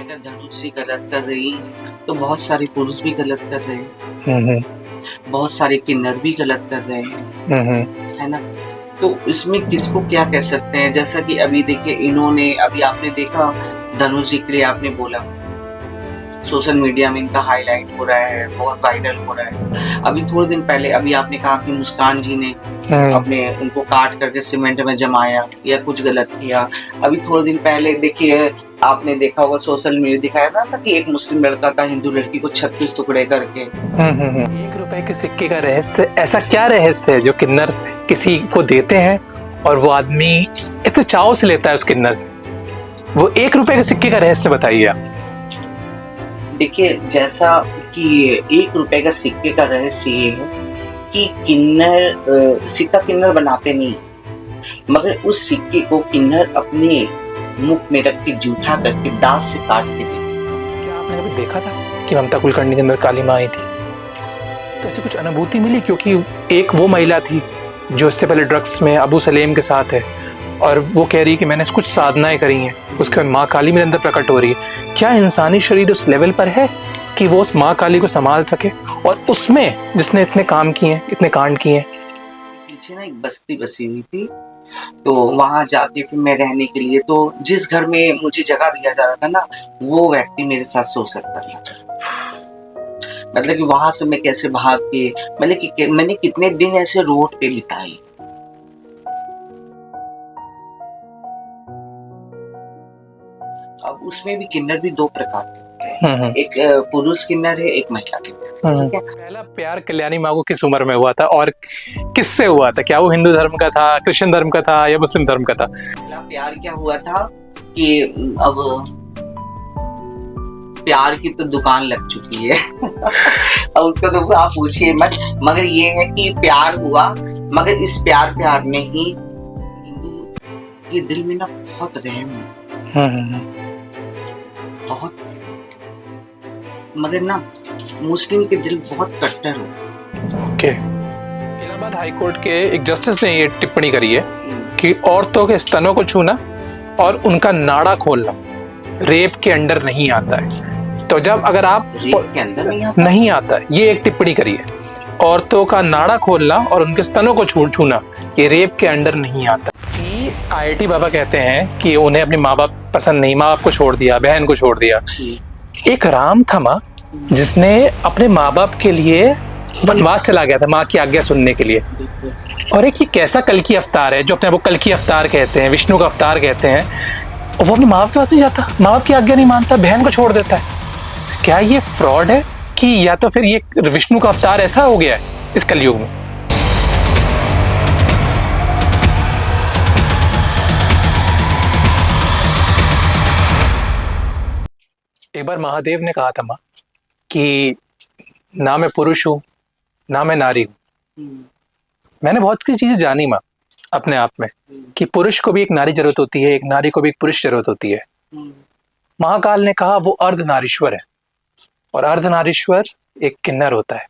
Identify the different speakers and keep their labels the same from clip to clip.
Speaker 1: अगर धनुष जी गलत कर रही है तो बहुत सारे पुरुष भी गलत कर रहे हैं,
Speaker 2: हम्म
Speaker 1: बहुत सारे किन्नर भी गलत कर रहे हैं,
Speaker 2: हम्म
Speaker 1: है ना? तो इसमें किसको क्या कह सकते हैं? जैसा कि अभी देखिए इन्होंने अभी आपने देखा धनुष जी के लिए आपने बोला, सोशल मीडिया में इनका हाइलाइट हो रहा है, बहुत वायरल हो रहा है। अभी थोड़े दिन पहले अभी आपने कहा कि मुस्कान जी ने अपने उनको काट करके सीमेंट में जमाया या कुछ गलत किया। अभी थोड़े दिन पहले देखिए आपने देखा होगा सोशल मीडिया दिखाया था कि एक मुस्लिम लड़का था हिंदू लड़की को 36 टुकड़े करके।
Speaker 2: 1 रुपए के सिक्के का रहस्य, ऐसा क्या रहस्य है जो किन्नर किसी को देते हैं और वो आदमी इतने चाव से लेता है उस किन्नर से? वो 1 रुपए के सिक्के का रहस्य बताइए आप।
Speaker 1: देखिए जैसा कि 1 रुपए का सिक्के का रहस्य ये है कि किन्नर सिक्का किन्नर बनाते नहीं, मगर उस सिक्के को किन्नर अपने मुख में रख के जूठा करके दांत से काट के देते।
Speaker 2: क्या आपने कभी देखा था कि ममता कुलकर्णी के अंदर काली माँ आई थी? तो ऐसी कुछ अनुभूति मिली? क्योंकि एक वो महिला थी जो इससे पहले ड्रग्स में अबू सलेम के साथ है और वो कह रही है कि मैंने कुछ साधनाएं करी हैं, उसके बाद माँ काली मेरे अंदर प्रकट हो रही है। क्या इंसानी शरीर उस लेवल पर है कि वो उस माँ काली को संभाल सके? और उसमें जिसने इतने काम किए, इतने कांड किए।
Speaker 1: पीछे ना एक बस्ती बसी हुई थी, तो वहां जाके फिर मैं रहने के लिए, तो जिस घर में मुझे जगह दिया जा रहा था ना, वो व्यक्ति मेरे साथ शोषण करना था। मतलब कि वहां से मैं कैसे भाग के, मतलब कि मैंने कितने दिन ऐसे रोड पे बिताए। अब उसमें भी किन्नर भी 2 प्रकार के हैं, एक पुरुष किन्नर है, एक महिला किन्नर। ठीक है?
Speaker 2: पहला प्यार कल्याणी माँ को किस उम्र में हुआ था और किससे हुआ था? क्या वो हिंदू धर्म का था, क्रिश्चियन धर्म का था या मुस्लिम धर्म का था?
Speaker 1: पहला प्यार क्या हुआ था कि अब प्यार की तो दुकान लग चुकी है। अब उसका तो आप पूछिए मत, मगर ये है कि प्यार हुआ, मगर इस प्यार में ही ये दिल में ना बहुत रहम है, बहुत, मगर ना मुस्लिम के दिल बहुत कट्टर हो।
Speaker 2: ओके। इलाहाबाद हाई कोर्ट के एक जस्टिस ने ये टिप्पणी करी है कि औरतों के स्तनों को छूना और उनका नाड़ा खोलना रेप के अंडर नहीं आता है। तो जब अगर आप
Speaker 1: रेप के अंदर
Speaker 2: नहीं आता है, ये एक टिप्पणी करी है, औरतों का नाड़ा खोलना और उनके स्तनों को छूना ये रेप के अंडर नहीं आता। IIT बाबा कहते हैं कि उन्हें अपने माँ बाप पसंद नहीं, माँ बाप को छोड़ दिया, बहन को छोड़ दिया। एक राम था माँ, जिसने अपने माँ बाप के लिए वनवास चला गया था माँ की आज्ञा सुनने के लिए। और एक ये कैसा कल की अवतार है जो अपने आप को कल की अवतार कहते हैं, विष्णु का अवतार कहते हैं, और वो अपने माँ बाप के पास नहीं जाता, माँ बाप की आज्ञा नहीं मानता, बहन को छोड़ देता है। क्या ये फ्रॉड है कि या तो फिर ये विष्णु का अवतार ऐसा हो गया है इस कलयुग में? एक बार महादेव ने कहा था माँ कि ना मैं पुरुष हूं ना मैं नारी हूं। मैंने बहुत सी चीजें जानी माँ अपने आप में कि पुरुष को भी एक नारी जरूरत होती है, एक नारी को भी एक पुरुष जरूरत होती है। महाकाल ने कहा वो अर्धनारीश्वर है और अर्धनारीश्वर एक किन्नर होता है,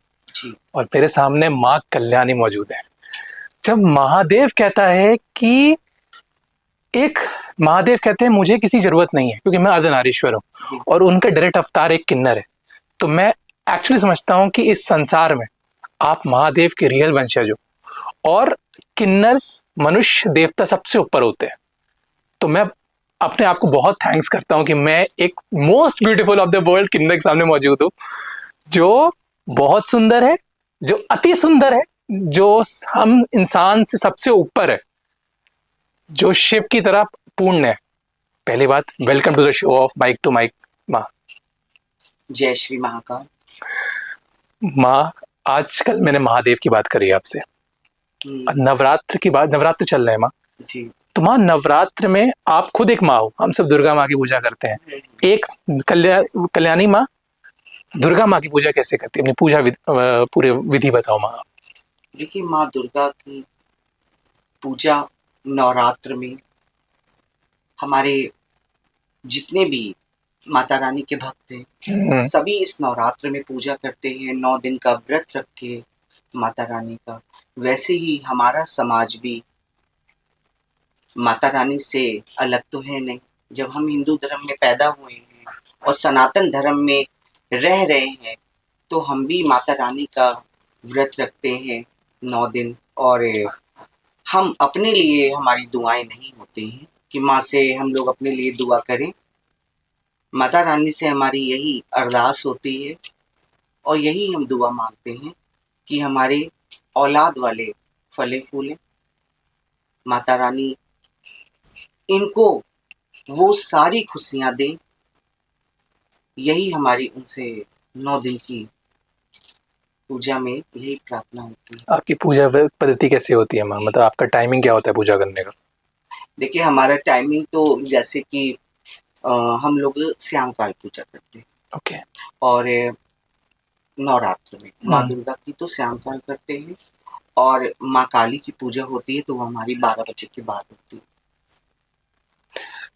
Speaker 2: और मेरे सामने माँ कल्याणी मौजूद है। जब महादेव कहता है कि एक महादेव कहते हैं मुझे किसी जरूरत नहीं है क्योंकि मैं अर्धनारीश्वर हूं, और उनका डायरेक्ट अवतार एक किन्नर है, तो मैं एक्चुअली समझता हूं कि इस संसार में आप महादेव के रियल वंशज हो, और किन्नर्स मनुष्य देवता सबसे ऊपर होते हैं। तो मैं अपने आप को बहुत थैंक्स करता हूं कि मैं एक most beautiful of the world किन्नर के सामने मौजूद हूं, जो बहुत सुंदर है, जो अति सुंदर है, जो हम इंसान से सबसे ऊपर है, जो शिव की तरह पूर्ण है। पहली बात, welcome to the show of mic to mic माँ।
Speaker 1: जय श्री महाकाल।
Speaker 2: माँ, आजकल मैंने महादेव की बात करी आपसे, नवरात्र की बात, नवरात्र चल रहे हैं माँ, तो माँ नवरात्र में आप खुद एक माँ हो, हम सब दुर्गा माँ की पूजा करते हैं, एक कल्याणी माँ दुर्गा माँ की पूजा कैसे करती है? अपनी पूजा पूरे विधि बताओ माँ।
Speaker 1: देखिए माँ दुर्गा की पूजा नवरात्र में हमारे जितने भी माता रानी के भक्त हैं सभी इस नवरात्र में पूजा करते हैं, 9 दिन का व्रत रख के माता रानी का। वैसे ही हमारा समाज भी माता रानी से अलग तो है नहीं। जब हम हिंदू धर्म में पैदा हुए हैं और सनातन धर्म में रह रहे हैं, तो हम भी माता रानी का व्रत रखते हैं 9 दिन। और हम अपने लिए हमारी दुआएं नहीं होती हैं कि माँ से हम लोग अपने लिए दुआ करें। माता रानी से हमारी यही अरदास होती है और यही हम दुआ मांगते हैं कि हमारे औलाद वाले फले फूले, माता रानी इनको वो सारी खुशियां दें। यही हमारी उनसे 9 दिन की पूजा में यही प्रार्थना होती है।
Speaker 2: आपकी पूजा पद्धति कैसे होती है माँ? मतलब आपका टाइमिंग क्या होता है पूजा करने का?
Speaker 1: देखिए हमारा टाइमिंग तो जैसे कि हम लोग श्याम काल पूजा करते हैं।
Speaker 2: ओके।
Speaker 1: और नवरात्र में माँ दुर्गा की तो श्याम काल करते हैं, और माँ काली की पूजा होती है तो वो हमारी 12 बजे के बाद होती है।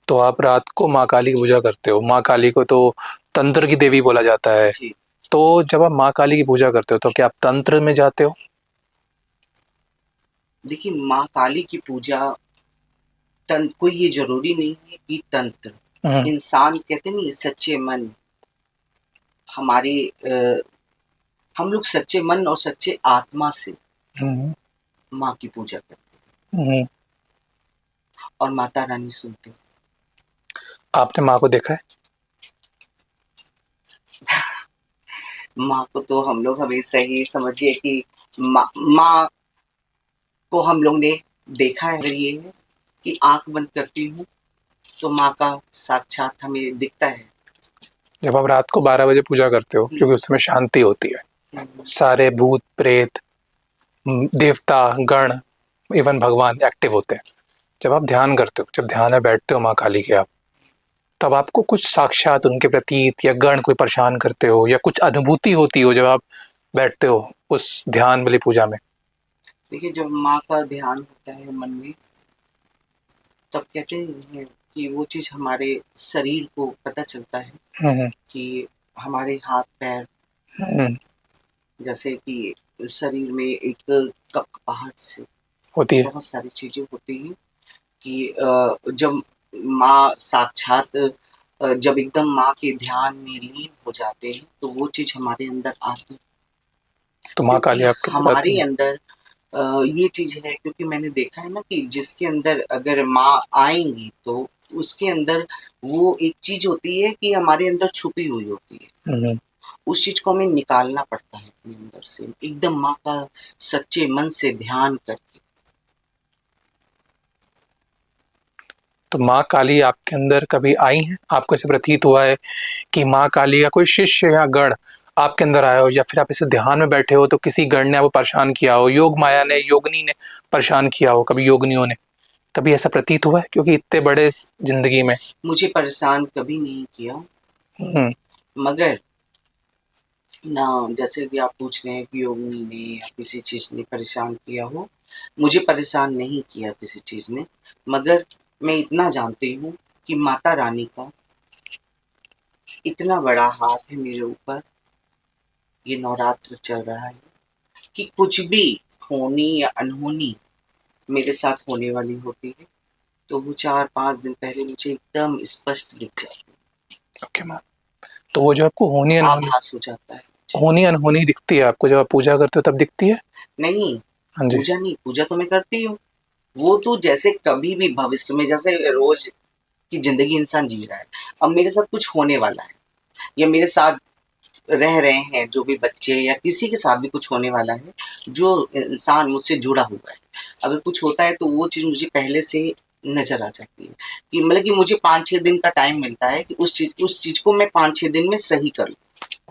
Speaker 2: तो आप रात को माँ काली की पूजा करते हो। माँ काली को तो तंत्र की देवी बोला जाता है।
Speaker 1: जी।
Speaker 2: तो जब आप माँ काली की पूजा करते हो तो क्या आप तंत्र में जाते हो?
Speaker 1: देखिए माँ काली की पूजा तंत्र, कोई ये जरूरी नहीं है कि तंत्र, इंसान कहते नहीं सच्चे मन, हमारे हम लोग सच्चे मन और सच्चे आत्मा से माँ की पूजा करते हैं और माता रानी सुनते हैं।
Speaker 2: आपने माँ को देखा है?
Speaker 1: माँ को तो हम लोग हमेशा ही समझिए कि माँ को हम लोग ने देखा है। ये है कि आंख बंद करती हूँ तो माँ का साक्षात हमें दिखता है।
Speaker 2: जब आप रात को 12 बजे पूजा करते हो, क्योंकि उस समय शांति होती है, सारे भूत प्रेत देवता गण इवन भगवान एक्टिव होते हैं। जब आप ध्यान करते हो, जब ध्यान में बैठते हो माँ काली के आप, तब आपको कुछ साक्षात उनके प्रतीत या गण कोई परेशान करते हो या कुछ अनुभूति होती हो जब आप बैठते हो उस ध्यान वाली पूजा में?
Speaker 1: देखिए जब माँ का ध्यान होता है मन में, तब कहते हैं कि वो चीज हमारे शरीर को पता चलता है कि हमारे हाथ पैर, जैसे कि शरीर में एक कपकपाहट से
Speaker 2: होती है।
Speaker 1: बहुत सारी चीजें होती हैं कि जब माँ साक्षात जब एकदम माँ के ध्यान में लीन हो जाते हैं तो वो चीज हमारे अंदर आती है।
Speaker 2: तो माँ काली आपके
Speaker 1: हमारे अंदर ये चीज है, क्योंकि मैंने देखा है ना कि जिसके अंदर अगर माँ आएंगी तो उसके अंदर वो एक चीज होती है कि हमारे अंदर छुपी हुई होती है। उस चीज को हमें निकालना पड़ता है अपने अंदर से, एकदम माँ का सच्चे मन से ध्यान करके।
Speaker 2: तो माँ काली आपके अंदर कभी आई है? आपको ऐसे प्रतीत हुआ है कि माँ काली का कोई शिष्य या गण आपके अंदर आया हो, या फिर आप इसे ध्यान में बैठे हो तो किसी गण ने आपको परेशान किया हो, योग माया ने, योगनी ने परेशान किया हो, कभी योगनियों ने, कभी ऐसा प्रतीत हुआ है? क्योंकि इतने बड़े जिंदगी में
Speaker 1: मुझे परेशान कभी नहीं किया, मगर ना जैसे कि आप पूछ रहे हैं कि योगनी ने या किसी चीज ने परेशान किया हो, मुझे परेशान नहीं किया किसी चीज ने। मगर मैं इतना जानती हूँ कि माता रानी का इतना बड़ा हाथ है मेरे ऊपर, ये नवरात्र चल रहा है, कि कुछ भी होनी या अनहोनी मेरे साथ होने वाली होती है तो वो 4-5 दिन पहले मुझे एकदम स्पष्ट दिख जाती है।
Speaker 2: ओके माँ। तो वो जो आपको होनी अनहोनी
Speaker 1: आभास हो जाता है,
Speaker 2: होनी अनहोनी दिखती है आपको जब आप पूजा करते हो तब दिखती है?
Speaker 1: नहीं
Speaker 2: हाँ जी।
Speaker 1: पूजा नहीं, पूजा तो मैं करती हूँ। वो तो जैसे कभी भी भविष्य में, जैसे रोज की जिंदगी इंसान जी रहा है, अब मेरे साथ कुछ होने वाला है या मेरे साथ रह रहे हैं जो भी बच्चे या किसी के साथ भी कुछ होने वाला है, जो इंसान मुझसे जुड़ा हुआ है, अगर कुछ होता है तो वो चीज मुझे पहले से नजर आ जाती है कि मतलब कि मुझे 5-6 दिन का टाइम मिलता है कि उस चीज को मैं 5-6 दिन में सही करूँ।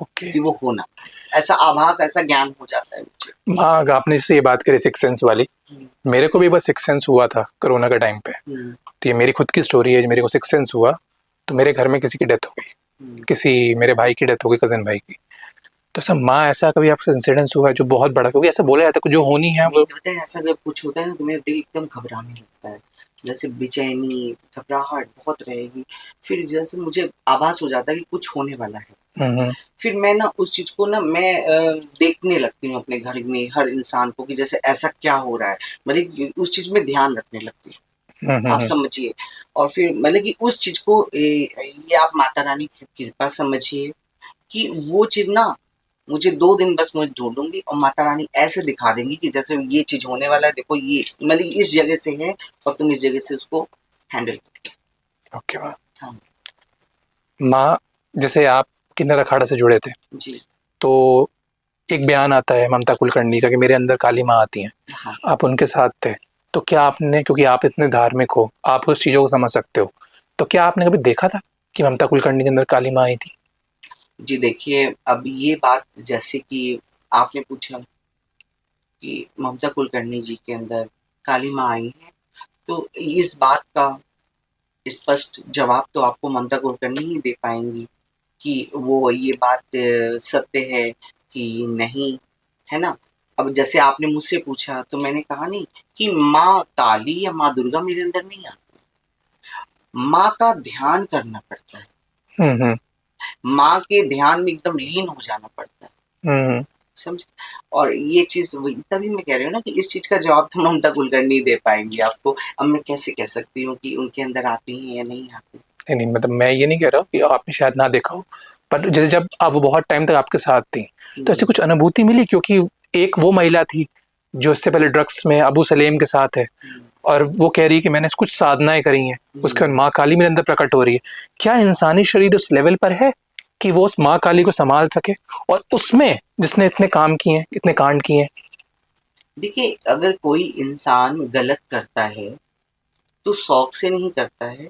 Speaker 2: ओके।
Speaker 1: कि वो होना, ऐसा आभास, ऐसा ज्ञान हो जाता है मुझे।
Speaker 2: हाँ, आपने जैसे ये बात करी सिक्स सेंस वाली, मेरे को भी बस सिक्स सेंस हुआ था कोरोना के टाइम पे। तो ये मेरी खुद की स्टोरी है। मेरे को सिक्स सेंस हुआ तो मेरे घर में किसी की डेथ हो गई, किसी मेरे भाई की डेथ हो गई, कजन भाई की। तो सब माँ, ऐसा कभी आपसे इंसिडेंस हुआ है जो बहुत बड़ा, क्योंकि ऐसा बोला जाता है जो होनी है वो
Speaker 1: पता है, ऐसा जब कुछ होता है ना तो मेरा दिल एकदम घबराने लगता है, जैसे बेचैनी घबराहट बहुत रहेगी, फिर जैसे मुझे आभास हो जाता है कि कुछ होने वाला है। फिर मैं ना उस चीज को ना मैं देखने लगती हूँ अपने घर में हर इंसान को कि जैसे ऐसा क्या हो रहा है, मतलब उस चीज में ध्यान रखने लगती हूँ। आप समझिए। और फिर मतलब कि उस चीज को ये आप माता रानी की कृपा समझिए कि वो चीज ना मुझे 2 दिन बस मुझे ढूंढूंगी और माता रानी ऐसे दिखा देंगी कि जैसे ये चीज होने वाला है, देखो ये मतलब इस जगह से है और तुम इस जगह से उसको हैंडल करो।
Speaker 2: ओके माँ।
Speaker 1: हाँ
Speaker 2: माँ, जैसे आप किन्नर अखाड़ा से जुड़े थे,
Speaker 1: जी।
Speaker 2: तो एक बयान आता है ममता कुलकर्णी का कि मेरे अंदर काली माँ आती हैं।
Speaker 1: हाँ
Speaker 2: आप उनके साथ थे, तो क्या आपने, क्योंकि आप इतने धार्मिक हो, आप उस चीज़ों को समझ सकते हो, तो क्या आपने कभी देखा था कि ममता कुलकर्णी के अंदर काली माँ आई थी?
Speaker 1: जी, देखिए अब ये बात जैसे कि आपने पूछा कि ममता कुलकर्णी जी के अंदर काली माँ आई है, तो इस बात का स्पष्ट जवाब तो आपको ममता कुलकर्णी ही दे पाएंगी कि वो ये बात सत्य है कि नहीं, है ना? अब जैसे आपने मुझसे पूछा तो मैंने कहा नहीं कि माँ काली या माँ दुर्गा मेरे अंदर नहीं आती। माँ का ध्यान करना पड़ता है,
Speaker 2: हम्म।
Speaker 1: माँ के ध्यान में एकदम लीन हो जाना पड़ता है,
Speaker 2: हम्म।
Speaker 1: समझे? और ये चीज तभी मैं कह रही हूँ ना कि इस चीज का जवाब तो ममता कुलकर्णी दे पाएंगी आपको। अब मैं कैसे कह सकती हूँ कि उनके अंदर आती हैं या नहीं आती।
Speaker 2: नहीं नहीं, मतलब मैं ये नहीं कह रहा हूँ कि आपने शायद ना देखा हो, पर जैसे जब आप वो बहुत टाइम तक आपके साथ थी, तो ऐसी कुछ अनुभूति मिली? क्योंकि एक वो महिला थी जो इससे पहले ड्रग्स में अबू सलेम के साथ है, और वो कह रही है कि मैंने कुछ साधनाएं करी हैं, उसके बाद माँ काली मेरे अंदर प्रकट हो रही है। क्या इंसानी शरीर उस लेवल पर है कि वो उस माँ काली को संभाल सके, और उसमें जिसने इतने काम किए हैं, इतने कांड किए हैं?
Speaker 1: देखिए अगर कोई इंसान गलत करता है तो शौक से नहीं करता है,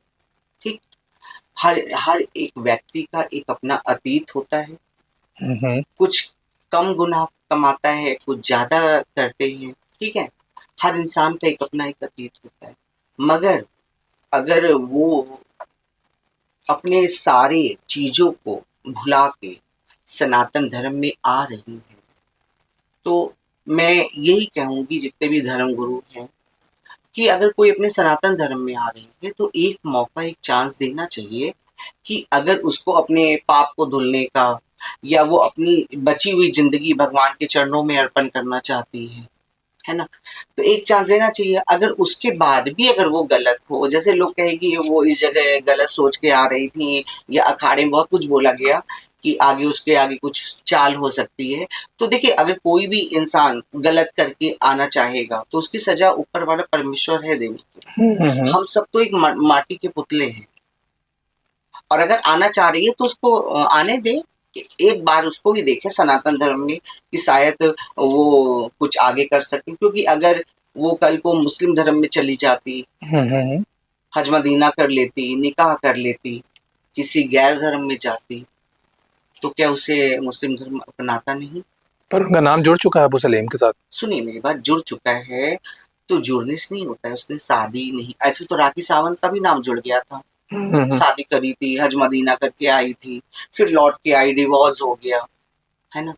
Speaker 1: ठीक? हर हर एक व्यक्ति का एक अपना अतीत होता है।
Speaker 2: हम्म।
Speaker 1: कुछ कम गुनाह कमाता है, कुछ ज्यादा करते हैं, ठीक है? हर इंसान का एक अपना एक अतीत होता है। मगर अगर वो अपने सारे चीजों को भुला के सनातन धर्म में आ रही है, तो मैं यही कहूंगी जितने भी धर्म गुरु हैं कि अगर कोई अपने सनातन धर्म में आ रही है तो एक मौका, एक चांस देना चाहिए कि अगर उसको अपने पाप को धुलने का या वो अपनी बची हुई जिंदगी भगवान के चरणों में अर्पण करना चाहती है ना? तो एक चांस देना चाहिए। अगर उसके बाद भी अगर वो गलत हो, जैसे लोग कहे कि वो इस जगह गलत सोच के आ रही थी या अखाड़े में बहुत कुछ बोला गया कि आगे उसके आगे कुछ चाल हो सकती है, तो देखिए अगर कोई भी इंसान गलत करके आना चाहेगा तो उसकी सजा ऊपर वाला परमेश्वर है देने की। हम सब तो एक माटी के पुतले हैं, और अगर आना चाह रही है तो उसको आने दे। एक बार उसको भी देखे सनातन धर्म में कि शायद वो कुछ आगे कर सके, क्योंकि अगर वो कल को मुस्लिम धर्म में चली जाती, हज मदीना कर लेती, निकाह कर लेती, किसी गैर धर्म में जाती, तो क्या उसे मुस्लिम धर्म अपनाता नहीं?
Speaker 2: पर उनका नाम जुड़ चुका है अबू सलेम के साथ।
Speaker 1: सुनिए मेरी बात, जुड़ चुका है तो जुड़ने से नहीं होता है, उसने शादी नहीं, ऐसे तो राखी सावंत का भी नाम जुड़ गया था। शादी करी थी, हज मदीना करके आई थी, फिर लौट के आई, डिवोर्स हो गया, है ना?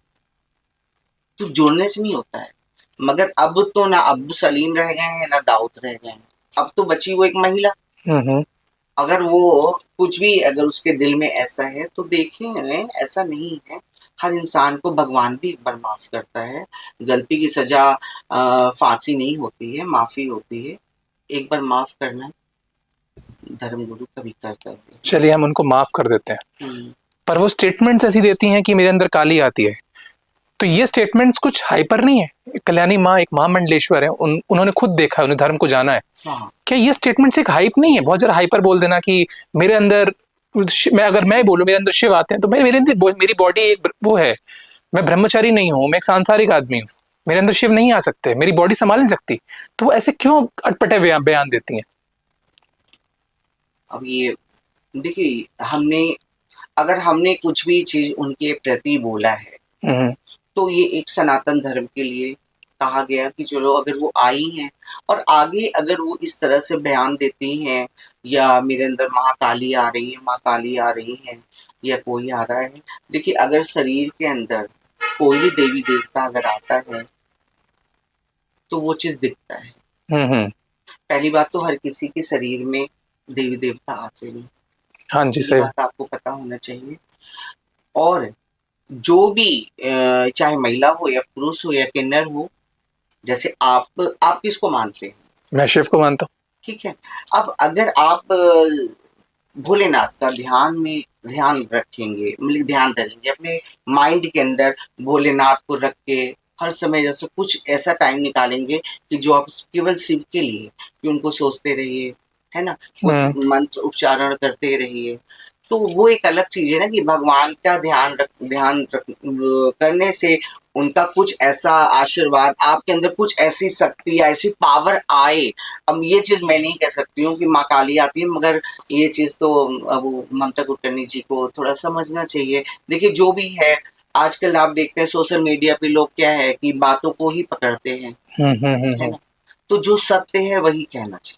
Speaker 1: तो जुड़ने से नहीं होता है। मगर अब तो ना अब्दुल सलीम रह गए हैं ना दाऊद रह गए हैं, अब तो बची वो एक महिला। अगर वो कुछ भी अगर उसके दिल में ऐसा है तो देखें, ऐसा नहीं है। हर इंसान को भगवान भी एक बार माफ करता है। गलती की सजा फांसी नहीं होती है, माफी होती है। एक बार माफ करना धर्म गुरु का भी कर्तव्य है।
Speaker 2: चलिए हम उनको माफ कर देते हैं, पर वो स्टेटमेंट्स ऐसी देती हैं कि मेरे अंदर काली आती है, तो ये स्टेटमेंट्स कुछ हाइपर नहीं है? कल्याणी माँ एक महामंडलेश्वर है, उन्होंने खुद देखा है, उन्हें धर्म को जाना है।
Speaker 1: हाँ।
Speaker 2: क्या ये स्टेटमेंट्स एक हाइप नहीं है? बहुत ज़्यादा हाइपर बोल देना कि मेरे अंदर अगर मैं बोलूँ मेरे अंदर शिव आते हैं, तो मेरे अंदर मेरी बॉडी एक वो है, मैं ब्रह्मचारी नहीं हूँ, मैं एक सांसारिक आदमी हूँ, मेरे अंदर शिव नहीं आ सकते, मेरी बॉडी संभाल नहीं सकती, तो वो ऐसे क्यों अटपटे बयान देती हैं?
Speaker 1: अब ये देखिए, अगर हमने कुछ भी चीज उनके प्रति बोला है तो ये एक सनातन धर्म के लिए कहा गया कि चलो अगर वो आई हैं और आगे अगर वो इस तरह से बयान देती हैं या मेरे अंदर महाकाली आ रही है, माँ काली आ रही है, या कोई आ रहा है, देखिए अगर शरीर के अंदर कोई भी देवी देवता अगर आता है तो वो चीज दिखता है। पहली बात तो हर किसी के शरीर में देवी देवता आते नहीं,
Speaker 2: हाँ जी,
Speaker 1: ये
Speaker 2: सही।
Speaker 1: बात आपको पता होना चाहिए। और जो भी चाहे महिला हो या पुरुष हो या किन्नर हो, जैसे आप किसको मानते हैं?
Speaker 2: मैं शिव को मानता हूँ।
Speaker 1: ठीक है। अब अगर आप भोलेनाथ का ध्यान रखेंगे, मतलब ध्यान करेंगे अपने माइंड के अंदर, भोलेनाथ को रख के हर समय जैसे कुछ ऐसा टाइम निकालेंगे कि जो आप केवल शिव के लिए कि उनको सोचते रहिए, है ना? कुछ
Speaker 2: हम्म।
Speaker 1: मंत्र उच्चारण करते रहिए, तो वो एक अलग चीज है ना कि भगवान का ध्यान रख करने से उनका कुछ ऐसा आशीर्वाद आपके अंदर, कुछ ऐसी शक्ति, ऐसी पावर आए। अब ये चीज मैं नहीं कह सकती हूँ कि माँ काली आती है, मगर ये चीज तो अब वो ममता कुलकर्णी जी को थोड़ा समझना चाहिए। देखिए जो भी है, आजकल आप देखते हैं सोशल मीडिया पे लोग क्या है कि बातों को ही पकड़ते हैं, है
Speaker 2: हम्म।
Speaker 1: ना? तो जो सत्य है वही कहना चाहिए।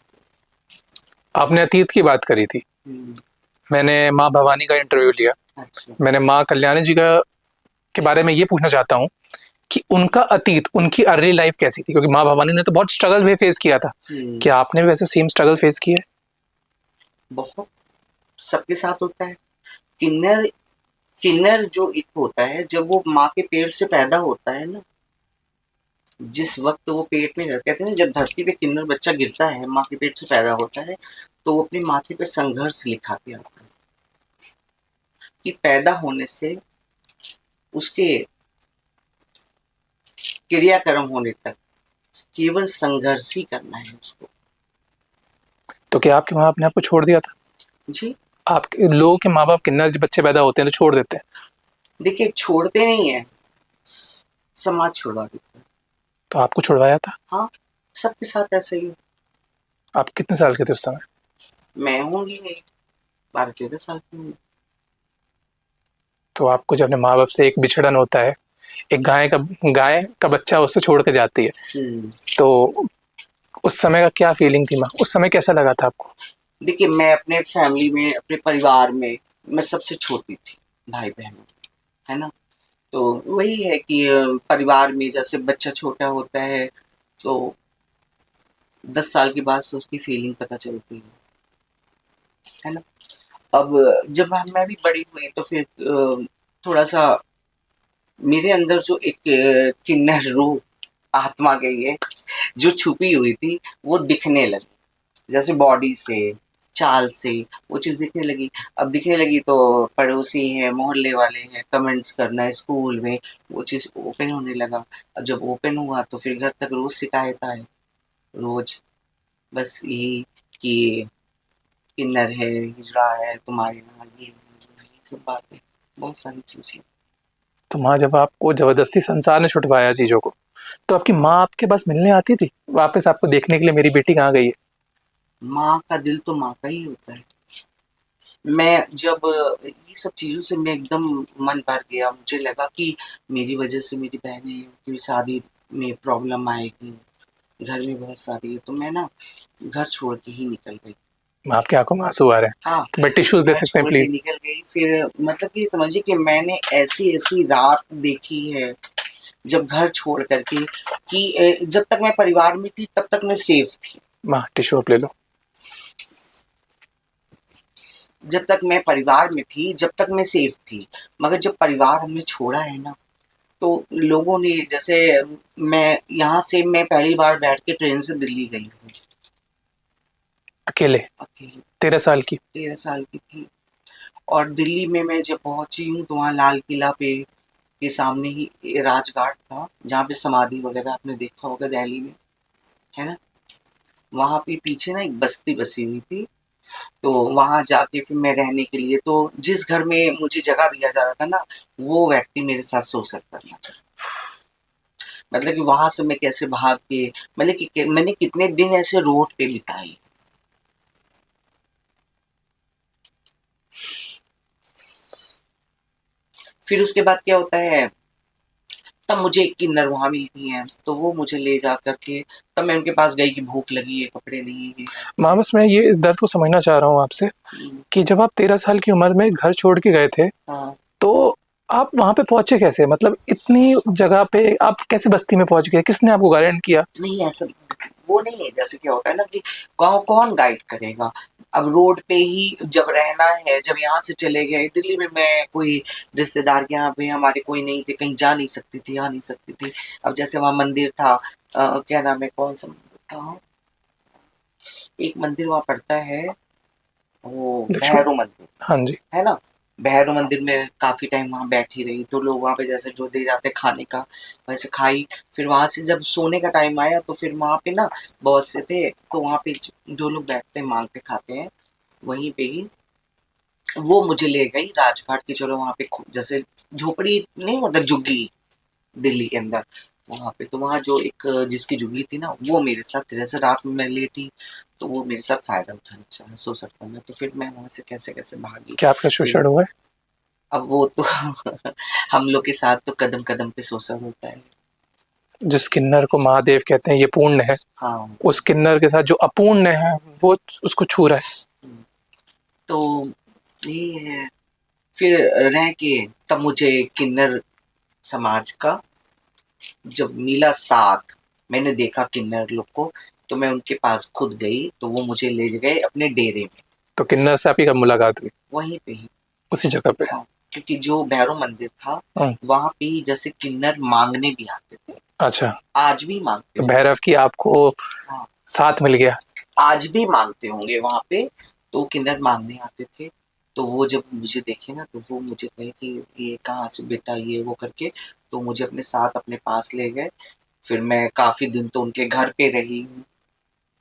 Speaker 2: आपने अतीत की बात करी थी,
Speaker 1: हम्म,
Speaker 2: मैंने माँ भवानी का इंटरव्यू लिया।
Speaker 1: अच्छा।
Speaker 2: मैंने माँ कल्याणी जी का के बारे में ये पूछना चाहता हूँ कि उनका अतीत, उनकी अर्ली लाइफ कैसी थी, क्योंकि माँ भवानी ने तो बहुत स्ट्रगल भी फेस किया था।
Speaker 1: हम्म,
Speaker 2: क्या आपने भी वैसे सेम स्ट्रगल फेस किया है?
Speaker 1: बहुत सबके साथ होता है। किन्नर किन्नर जो एक होता है, जब वो माँ के पेट से पैदा होता है ना, जिस वक्त वो पेट में रहते कहते हैं ना, जब धरती पे किन्नर बच्चा गिरता है, माँ के पेट से पैदा होता है, तो वो अपने माथे पे संघर्ष लिखा के आता है कि पैदा होने से उसके क्रियाक्रम होने तक केवल संघर्ष ही करना है उसको।
Speaker 2: तो क्या आपके माँ बाप ने आपको छोड़ दिया था?
Speaker 1: जी।
Speaker 2: आपके लोगों के माँ बाप किन्नर जब बच्चे पैदा होते हैं तो छोड़ देते हैं।
Speaker 1: देखिए छोड़ते नहीं है, समाज छुड़वा देता है।
Speaker 2: तो आपको छुड़वाया था?
Speaker 1: हाँ, सबके साथ ऐसा ही है।
Speaker 2: आप कितने साल के थे उस समय?
Speaker 1: मैं होंगी नहीं, 12-13 साल की हूँ।
Speaker 2: तो आपको जब अपने माँ बाप से एक बिछड़न होता है, एक गाय का बच्चा उससे छोड़ के जाती है,
Speaker 1: हम्म।
Speaker 2: तो उस समय का क्या फीलिंग थी माँ? उस समय कैसा लगा था आपको?
Speaker 1: देखिए मैं अपने फैमिली में, अपने परिवार में मैं सबसे छोटी थी भाई बहनों में, है ना? तो वही है कि परिवार में जैसे बच्चा छोटा होता है, तो 10 साल के बाद से उसकी फीलिंग पता चलती है ना? अब जब मैं भी बड़ी हुई तो फिर थोड़ा सा मेरे अंदर जो एक किन्नर रूह आत्मा गई है, जो छुपी हुई थी, वो दिखने लगी। जैसे बॉडी से, चाल से वो चीज़ दिखने लगी। अब दिखने लगी तो पड़ोसी हैं, मोहल्ले वाले हैं, कमेंट्स करना है स्कूल में, वो चीज़ ओपन होने लगा। अब जब ओपन हुआ तो फिर घर तक रोज़ शिकायत आए, रोज़ बस यही कि किन्नर है, हिजड़ा है तुम्हारे यहाँ, ये सब बातें, बहुत सारी चीज़ें।
Speaker 2: तो माँ जब आपको जबरदस्ती संसार ने छुटवाया चीजों को, तो आपकी माँ आपके पास मिलने आती थी वापस आपको देखने के लिए, मेरी बेटी कहाँ गई है?
Speaker 1: माँ का दिल तो माँ का ही होता है। मैं जब ये सब चीज़ों से मैं एकदम मन भर गया, मुझे लगा कि मेरी वजह से मेरी बहनें की शादी में प्रॉब्लम आएगी, घर में बहुत सारी है, तो मैं ना घर छोड़ के ही निकल गई।
Speaker 2: माँ आपकी आंखों में आंसू आ रहे
Speaker 1: हाँ,
Speaker 2: हैं, मैं टिश्यूज दे
Speaker 1: घर
Speaker 2: सकते हैं
Speaker 1: छोड़ के
Speaker 2: प्लीज?
Speaker 1: निकल गई। फिर मतलब कि समझिए कि मैंने ऐसी-ऐसी रात देखी है, जब घर छोड़ कर के कि जब तक मैं परिवार में थी तब तक मैं सेफ थी।
Speaker 2: माँ टिश्यू आप ले लो।
Speaker 1: जब तक मैं परिवार में थी, जब तक मैं सेफ थी। मगर जब परिवार हमने छोड़ा है ना, तो लोगों ने जैसे मैं यहाँ से मैं पहली बार बैठ के ट्रेन से दिल्ली गई हूँ,
Speaker 2: अकेले?
Speaker 1: अकेले।
Speaker 2: 13 साल की?
Speaker 1: 13 साल की थी। और दिल्ली में मैं जब पहुंची हूँ तो वहाँ लाल किला पे के सामने ही राजघाट था, जहाँ पे समाधि वगैरह आपने देखा होगा दिल्ली में, है ना? वहाँ पे पीछे ना एक बस्ती बसी हुई थी, तो वहाँ जाके फिर मैं रहने के लिए, तो जिस घर में मुझे जगह दिया जा रहा था ना, वो व्यक्ति मेरे साथ शोषण करना चाहता। मतलब कि वहां से मैं कैसे भाग के, मतलब कि मैंने कितने दिन ऐसे रोड पे बिताए। फिर उसके बाद क्या होता है, तब मुझे एक किन्नर वहां मिलती हैं, तो वो मुझे ले जा करके, तब मैं उनके पास गई कि भूख लगी है, कपड़े नहीं है, ये है, वो
Speaker 2: माँ बस मैं ये इस दर्द को समझना चाह रहा हूँ आपसे
Speaker 1: है।
Speaker 2: कि जब आप 13 साल की उम्र में घर छोड़ के गए थे,
Speaker 1: हाँ।
Speaker 2: तो आप वहां पे पहुंचे कैसे? मतलब इतनी जगह पे आप कैसे बस्ती में पहुंच गए? किसने आपको गाइड किया?
Speaker 1: नहीं ऐसा वो नहीं है, जैसे क्या होता है ना कि कौन गाइड करेगा। अब रोड पे ही जब रहना है, जब यहाँ से चले गए दिल्ली में, मैं कोई रिश्तेदार के यहाँ पे हमारे कोई नहीं थे, कहीं जा नहीं सकती थी, आ नहीं सकती थी। अब जैसे वहाँ मंदिर था, क्या नाम है, कौन सा मंदिर था, एक मंदिर वहाँ पड़ता है, वो
Speaker 2: लक्ष्मण।
Speaker 1: भैरव मंदिर,
Speaker 2: हाँ जी।
Speaker 1: है ना? भैरव मंदिर में काफ़ी टाइम वहाँ बैठी रही, तो लोग वहाँ पे जैसे जो दे जाते खाने का, वैसे खाई। फिर वहाँ से जब सोने का टाइम आया, तो फिर वहाँ पे ना बहुत से थे, तो वहाँ पे जो लोग बैठते हैं, माँगते खाते हैं, वहीं पे ही वो मुझे ले गई राजघाट की। चलो वहाँ पे जैसे झोपड़ी नहीं होता, झुग्गी दिल्ली के अंदर, वहाँ पे तो वहाँ जो एक जिसकी झुग्गी थी ना, वो मेरे साथ, जैसे रात में मैं लेटी, तो वो मेरे साथ फायदा उठाना चाहा, सो सकता मैं, तो फिर मैं वहाँ से कैसे कैसे भागी।
Speaker 2: क्या आपका
Speaker 1: फिर
Speaker 2: शोषण हुआ है?
Speaker 1: अब वो तो हम लोग के साथ तो कदम कदम पे शोषण होता है।
Speaker 2: जिस किन्नर को महादेव कहते हैं ये पूर्ण है,
Speaker 1: हाँ।
Speaker 2: उस किन्नर के साथ जो अपूर्ण है वो उसको छू रहा है।
Speaker 1: तो ये है। फिर रह के तब मुझे किन्नर समाज का जब मिला साथ, मैंने देखा किन्नर लोग को, तो मैं उनके पास खुद गई, तो वो मुझे ले गए अपने डेरे में,
Speaker 2: तो किन्नर से आपकी कब मुलाकात हुई?
Speaker 1: वहीं पे ही।
Speaker 2: उसी जगह पे?
Speaker 1: हाँ, क्योंकि जो भैरव मंदिर था,
Speaker 2: हाँ।
Speaker 1: वहाँ पे ही जैसे किन्नर मांगने भी आते थे,
Speaker 2: अच्छा,
Speaker 1: आज भी मांगते
Speaker 2: तो
Speaker 1: होंगे।
Speaker 2: भैरव की आपको
Speaker 1: हाँ,
Speaker 2: साथ मिल गया।
Speaker 1: आज भी मांगते होंगे वहाँ पे, तो किन्नर मांगने आते थे। तो वो जब मुझे देखे ना, तो वो मुझे कहे कि ये कहाँ से बेटा, ये वो करके, तो मुझे अपने साथ अपने पास ले गए। फिर मैं काफी दिन तो उनके घर पे रही हूँ।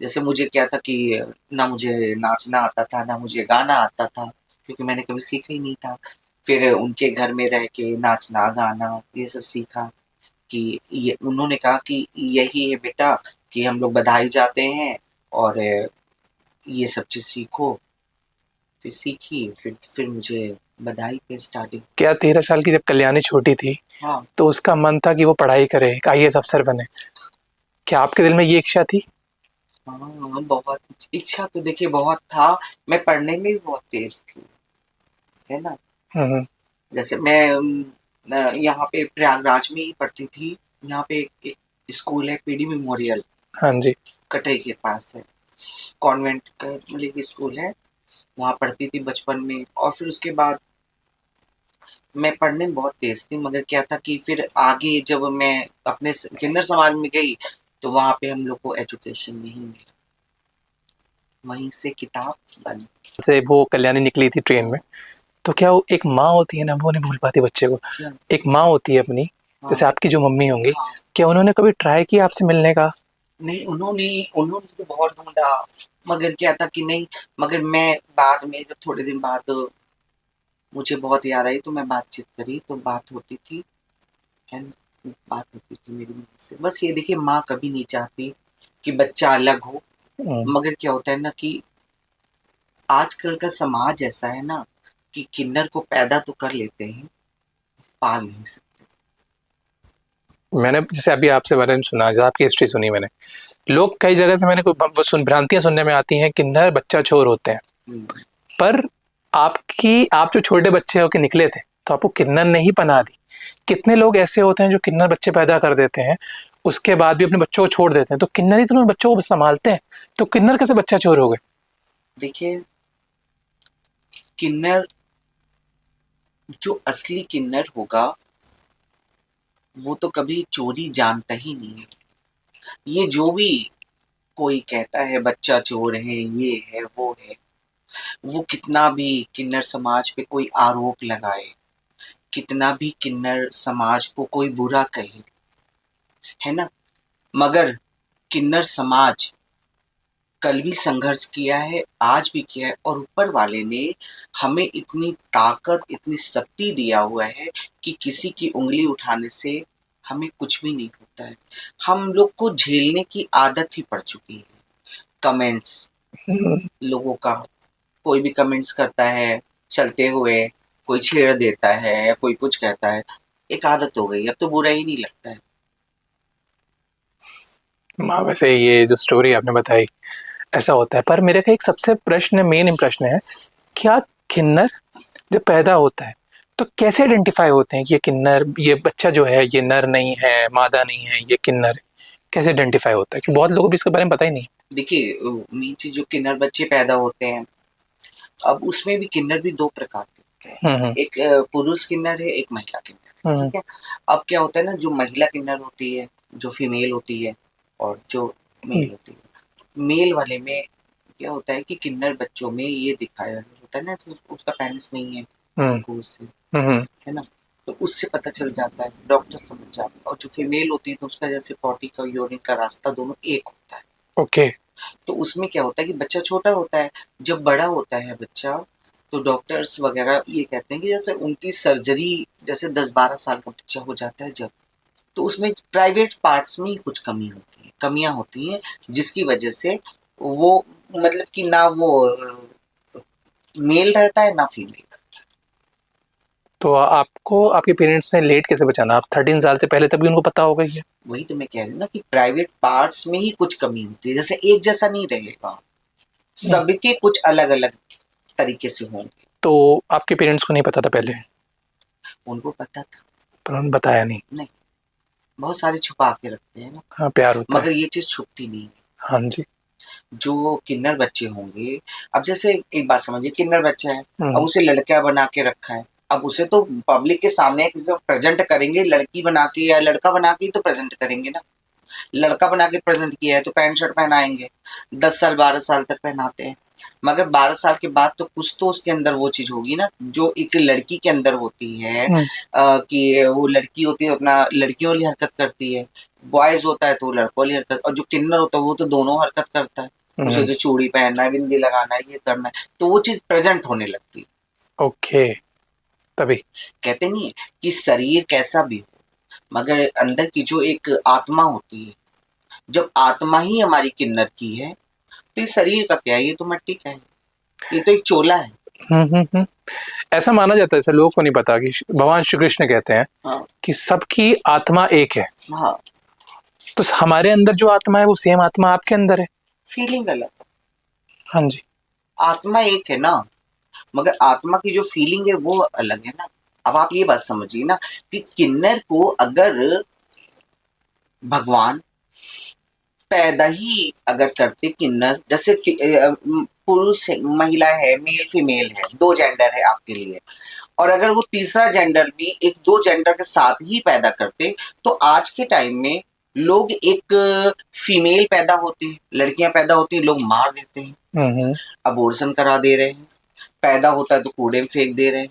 Speaker 1: जैसे मुझे क्या था कि ना मुझे नाचना आता था, ना मुझे गाना आता था, क्योंकि मैंने कभी सीखा ही नहीं था। फिर उनके घर में रह के नाचना गाना ये सब सीखा, कि ये उन्होंने कहा कि यही है बेटा, कि हम लोग बधाई जाते हैं, और ये सब चीज़ सीखो। फिर सीखी, फिर मुझे बधाई पे स्टार्टिंग।
Speaker 2: क्या 13 साल की जब कल्याणी छोटी थी
Speaker 1: हाँ।
Speaker 2: तो उसका मन था कि वो पढ़ाई करे, एक आईएएस अफसर बने? क्या आपके दिल में ये इच्छा थी?
Speaker 1: हाँ, बहुत इच्छा तो देखिए बहुत था। मैं पढ़ने में भी बहुत तेज थी, है ना?
Speaker 2: हम्म।
Speaker 1: जैसे मैं यहाँ पे प्रयागराज में ही पढ़ती थी। यहाँ पे एक स्कूल है, पीडी मेमोरियल,
Speaker 2: हाँ जी।
Speaker 1: कटई के पास है, कॉन्वेंट का मतलब कि स्कूल है। वहाँ पढ़ती थी बचपन में, और फिर उसके बाद मैं पढ़ने में बहुत तेज थी, मगर क्या था कि फिर आगे जब मैं अपने किन्नर समाज में गई, तो वहाँ पे हम लोग को एजुकेशन नहीं मिला, वहीं से किताब बंद।
Speaker 2: से वो कल्याणी निकली थी ट्रेन में, तो क्या वो एक माँ होती है ना, वो नहीं भूल पाती बच्चे को।
Speaker 1: क्या?
Speaker 2: एक माँ होती है अपनी,
Speaker 1: हाँ।
Speaker 2: जैसे आपकी जो मम्मी होंगी,
Speaker 1: हाँ।
Speaker 2: क्या उन्होंने कभी ट्राई किया आपसे मिलने का?
Speaker 1: नहीं, उन्होंने उन्होंने तो बहुत ढूंढा, मगर क्या था कि नहीं। मगर मैं बाद में जब थोड़े दिन बाद मुझे बहुत याद आई, तो मैं बातचीत करी, तो बात होती थी, है ना? बात होती थी मेरी मम्मी से। बस ये देखिए, माँ कभी नहीं चाहती कि बच्चा अलग हो, मगर क्या होता है ना कि आजकल का समाज ऐसा है ना, कि किन्नर को पैदा तो कर लेते हैं, पाल नहीं सकते।
Speaker 2: मैंने जैसे अभी आपसे बारे में सुना, जैसे आपकी हिस्ट्री सुनी मैंने, लोग कई जगह से मैंने वो भ्रांतियां सुनने में आती हैं, किन्नर बच्चा चोर होते हैं।
Speaker 1: हम्म।
Speaker 2: पर आप जो छोटे बच्चे होके निकले थे, तो आपको किन्नर ने ही पनाह दी। कितने लोग ऐसे होते हैं जो किन्नर बच्चे पैदा कर देते हैं, उसके बाद भी अपने बच्चों को छोड़ देते हैं, तो किन्नर ही तो उन बच्चों को संभालते हैं, तो किन्नर कैसे बच्चा चोर हो गए?
Speaker 1: देखिए, किन्नर, जो असली किन्नर होगा, वो तो कभी चोरी जानता ही नहीं है। ये जो भी कोई कहता है बच्चा चोर है, ये है वो है, वो कितना भी किन्नर समाज पे कोई आरोप लगाए, कितना भी किन्नर समाज को कोई बुरा कहे, है ना? मगर किन्नर समाज कल भी संघर्ष किया है, आज भी किया है, और ऊपर वाले ने हमें इतनी ताकत, इतनी शक्ति दिया हुआ है, कि किसी की उंगली उठाने से हमें कुछ भी नहीं होता है। हम लोग को झेलने की आदत ही पड़ चुकी है। कमेंट्स लोगों का, कोई भी कमेंट्स करता है चलते हुए, कोई छेड़ देता है या कोई कुछ कहता है, एक आदत हो गई, अब तो बुरा ही नहीं लगता है।
Speaker 2: माँ, वैसे ये जो स्टोरी आपने बताई, ऐसा होता है। पर मेरे का एक सबसे मेन प्रश्न है, क्या किन्नर जब पैदा होता है तो कैसे आइडेंटिफाई होते हैं कि ये किन्नर, ये बच्चा जो है ये नर नहीं है, मादा नहीं है, ये किन्नर है? कैसे आइडेंटिफाई होता है, क्योंकि बहुत लोगों को भी इसके बारे में पता ही नहीं।
Speaker 1: देखिए, मेन चीज, जो किन्नर बच्चे पैदा होते हैं, अब उसमें भी किन्नर भी दो प्रकार के होते हैं।
Speaker 2: हम्म।
Speaker 1: एक पुरुष किन्नर है, एक महिला किन्नर है,
Speaker 2: हम्म।
Speaker 1: ठीक है? अब क्या होता है ना, जो महिला किन्नर होती है, जो फीमेल होती है, और जो मेल होती है, मेल वाले में क्या होता है कि किन्नर बच्चों में ये दिखाया होता है ना, तो उसका पेनिस नहीं है
Speaker 2: हम्म
Speaker 1: उनको उससे,
Speaker 2: हम्म
Speaker 1: है ना, तो उससे पता चल जाता है, डॉक्टर समझ जाता है। और जो फीमेल होती है तो उसका जैसे पॉटी का यूरिन का रास्ता दोनों एक होता है।
Speaker 2: ओके।
Speaker 1: तो उसमें क्या होता है कि बच्चा छोटा होता है, जब बड़ा होता है बच्चा तो डॉक्टर्स वगैरह ये कहते हैं कि जैसे उनकी सर्जरी जैसे 10-12 साल का बच्चा हो जाता है जब, तो उसमें प्राइवेट पार्ट्स में ही कुछ कमी होती है, कमियां होती हैं, जिसकी वजह से वो मतलब कि ना वो मेल रहता है ना फीमेल।
Speaker 2: तो आपको आपके पेरेंट्स ने लेट कैसे बचाना? आप 13 साल से पहले तभी उनको पता होगा ये?
Speaker 1: वही तो मैं कह रही हूँ ना कि प्राइवेट पार्ट्स में ही कुछ कमी होती है, जैसे एक जैसा नहीं रहेगा, सबके कुछ अलग अलग तरीके से होंगे।
Speaker 2: तो आपके पेरेंट्स को नहीं पता था पहले?
Speaker 1: उनको पता था।
Speaker 2: पर उन्होंने बताया नहीं?
Speaker 1: नहीं, बहुत सारे छुपा के रखते हैं ना,
Speaker 2: हाँ, प्यार होता है।
Speaker 1: मगर ये चीज छुपती नहीं।
Speaker 2: हाँ जी।
Speaker 1: जो किन्नर बच्चे होंगे, अब जैसे एक बात समझिए, किन्नर बच्चा है, अब
Speaker 2: हम्म
Speaker 1: उसे लड़का बना के रखा है, अब उसे तो पब्लिक के सामने किसी को प्रेजेंट करेंगे, लड़की बना के या लड़का बना के ही तो प्रेजेंट करेंगे ना। लड़का बना के प्रेजेंट किया है तो पैंट शर्ट पहनाएंगे, 10 साल 12 साल तक पहनाते हैं, मगर 12 साल के बाद तो कुछ तो उसके अंदर वो चीज होगी ना जो एक लड़की के अंदर होती है,
Speaker 2: हम्म
Speaker 1: कि वो लड़की होती है अपना लड़कियों वाली हरकत करती है, बॉयज होता है तो वो लड़कों वाली हरकत, और जो किन्नर होता है वो तो दोनों हरकत करता है, उसे
Speaker 2: हम्म,
Speaker 1: तो चूड़ी पहनना है, बिंदी लगाना है, ये करना है, तो वो चीज प्रेजेंट होने लगती है।
Speaker 2: ओके। तभी।
Speaker 1: कहते नहीं है कि शरीर कैसा भी हो, मगर अंदर की जो एक आत्मा होती है, जब आत्मा ही हमारी किन्नर की है, तो ये शरीर का क्या है, ये तो मिट्टी का है, ये तो एक चोला है।
Speaker 2: हम्म। ऐसा माना जाता है, ऐसे लोगों को नहीं पता कि भगवान श्री कृष्ण कहते हैं
Speaker 1: हाँ
Speaker 2: कि सबकी आत्मा एक है।
Speaker 1: हाँ।
Speaker 2: तो हमारे अंदर जो आत्मा है वो सेम आत्मा आपके अंदर है।
Speaker 1: फीलिंग अलग।
Speaker 2: हाँ जी।
Speaker 1: आत्मा एक है ना, मगर आत्मा की जो फीलिंग है वो अलग है ना। अब आप ये बात समझिए ना कि किन्नर को अगर भगवान पैदा ही अगर करते, किन्नर जैसे पुरुष महिला है, मेल फीमेल है, दो जेंडर है आपके लिए, और अगर वो तीसरा जेंडर भी एक दो जेंडर के साथ ही पैदा करते, तो आज के टाइम में लोग एक फीमेल पैदा होती है, लड़कियां पैदा होती है, लोग मार देते हैं,
Speaker 2: हम्म।
Speaker 1: अबॉर्शन करा दे रहे हैं, पैदा होता है तो कूड़े में फेंक दे रहे हैं।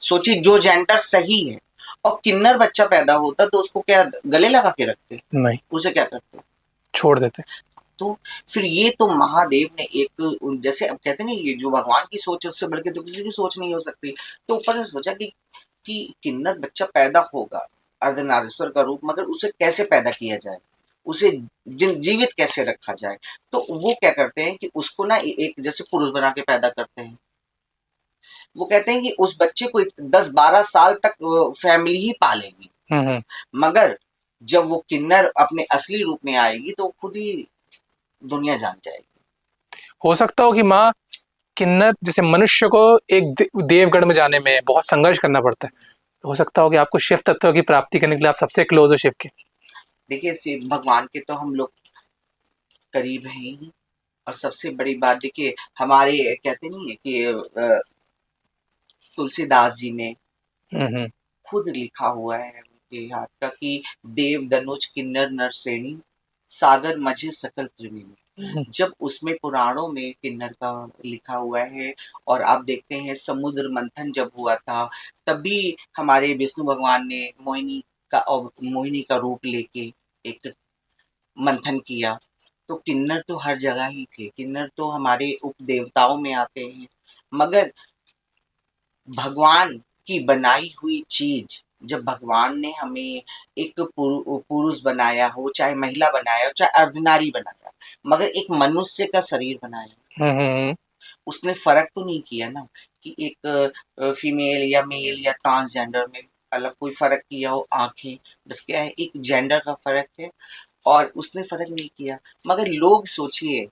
Speaker 1: सोचिए, जो जेंडर सही है, और किन्नर बच्चा पैदा होता तो उसको क्या गले लगा के रखते,
Speaker 2: नहीं,
Speaker 1: उसे क्या करते?
Speaker 2: छोड़ देते।
Speaker 1: तो फिर ये तो महादेव ने एक, जैसे अब कहते हैं ना, ये जो भगवान की सोच है उससे बढ़ के तो किसी की सोच नहीं हो सकती। तो ऊपर ने सोचा कि किन्नर बच्चा पैदा होगा, अर्धनारीश्वर का रूप, मगर उसे कैसे पैदा किया जाए, उसे जीवित कैसे रखा जाए। तो वो क्या करते हैं कि उसको ना एक जैसे पुरुष बना के पैदा करते हैं। वो कहते हैं कि उस बच्चे को 10-12 साल तक फैमिली ही पालेगी,
Speaker 2: हम्म।
Speaker 1: मगर जब वो किन्नर अपने असली रूप में आएगी तो खुद ही दुनिया जान जाएगी।
Speaker 2: हो सकता हो कि माँ किन्नर जैसे मनुष्य को एक देवगढ़ में जाने में बहुत संघर्ष करना पड़ता है, हो सकता हो कि आपको शिव तत्व की प्राप्ति करने के लिए आप सबसे क्लोज हो शिव के।
Speaker 1: देखिए, शिव भगवान के तो हम लोग करीब हैं ही, और सबसे बड़ी बात देखिए, हमारे कहते नहीं है कि तुलसीदास जी ने
Speaker 2: हम्म
Speaker 1: खुद लिखा हुआ है उनके हाथ का कि देव दनुज किन्नर नरसेनी सागर मझे सकल त्रिवेणी।
Speaker 2: हम्म
Speaker 1: जब उसमें पुराणों में किन्नर का लिखा हुआ है, और आप देखते हैं समुद्र मंथन जब हुआ था, तब भी हमारे विष्णु भगवान ने मोहिनी का रूप लेके एक मंथन किया। तो किन्नर तो हर जगह ही थे, किन्नर तो हमारे उप देवताओं में आते हैं, मगर भगवान की बनाई हुई चीज, जब भगवान ने हमें एक पुरुष बनाया हो, चाहे महिला बनाया हो, चाहे अर्धनारी बनाया, मगर एक मनुष्य का शरीर बनाया,
Speaker 2: हम्म।
Speaker 1: उसने फर्क तो नहीं किया ना कि एक फीमेल या मेल या ट्रांसजेंडर में अलग कोई फर्क किया हो, आंखें, बस क्या है, एक जेंडर का फर्क है, और उसने फर्क नहीं किया। मगर लोग सोचिए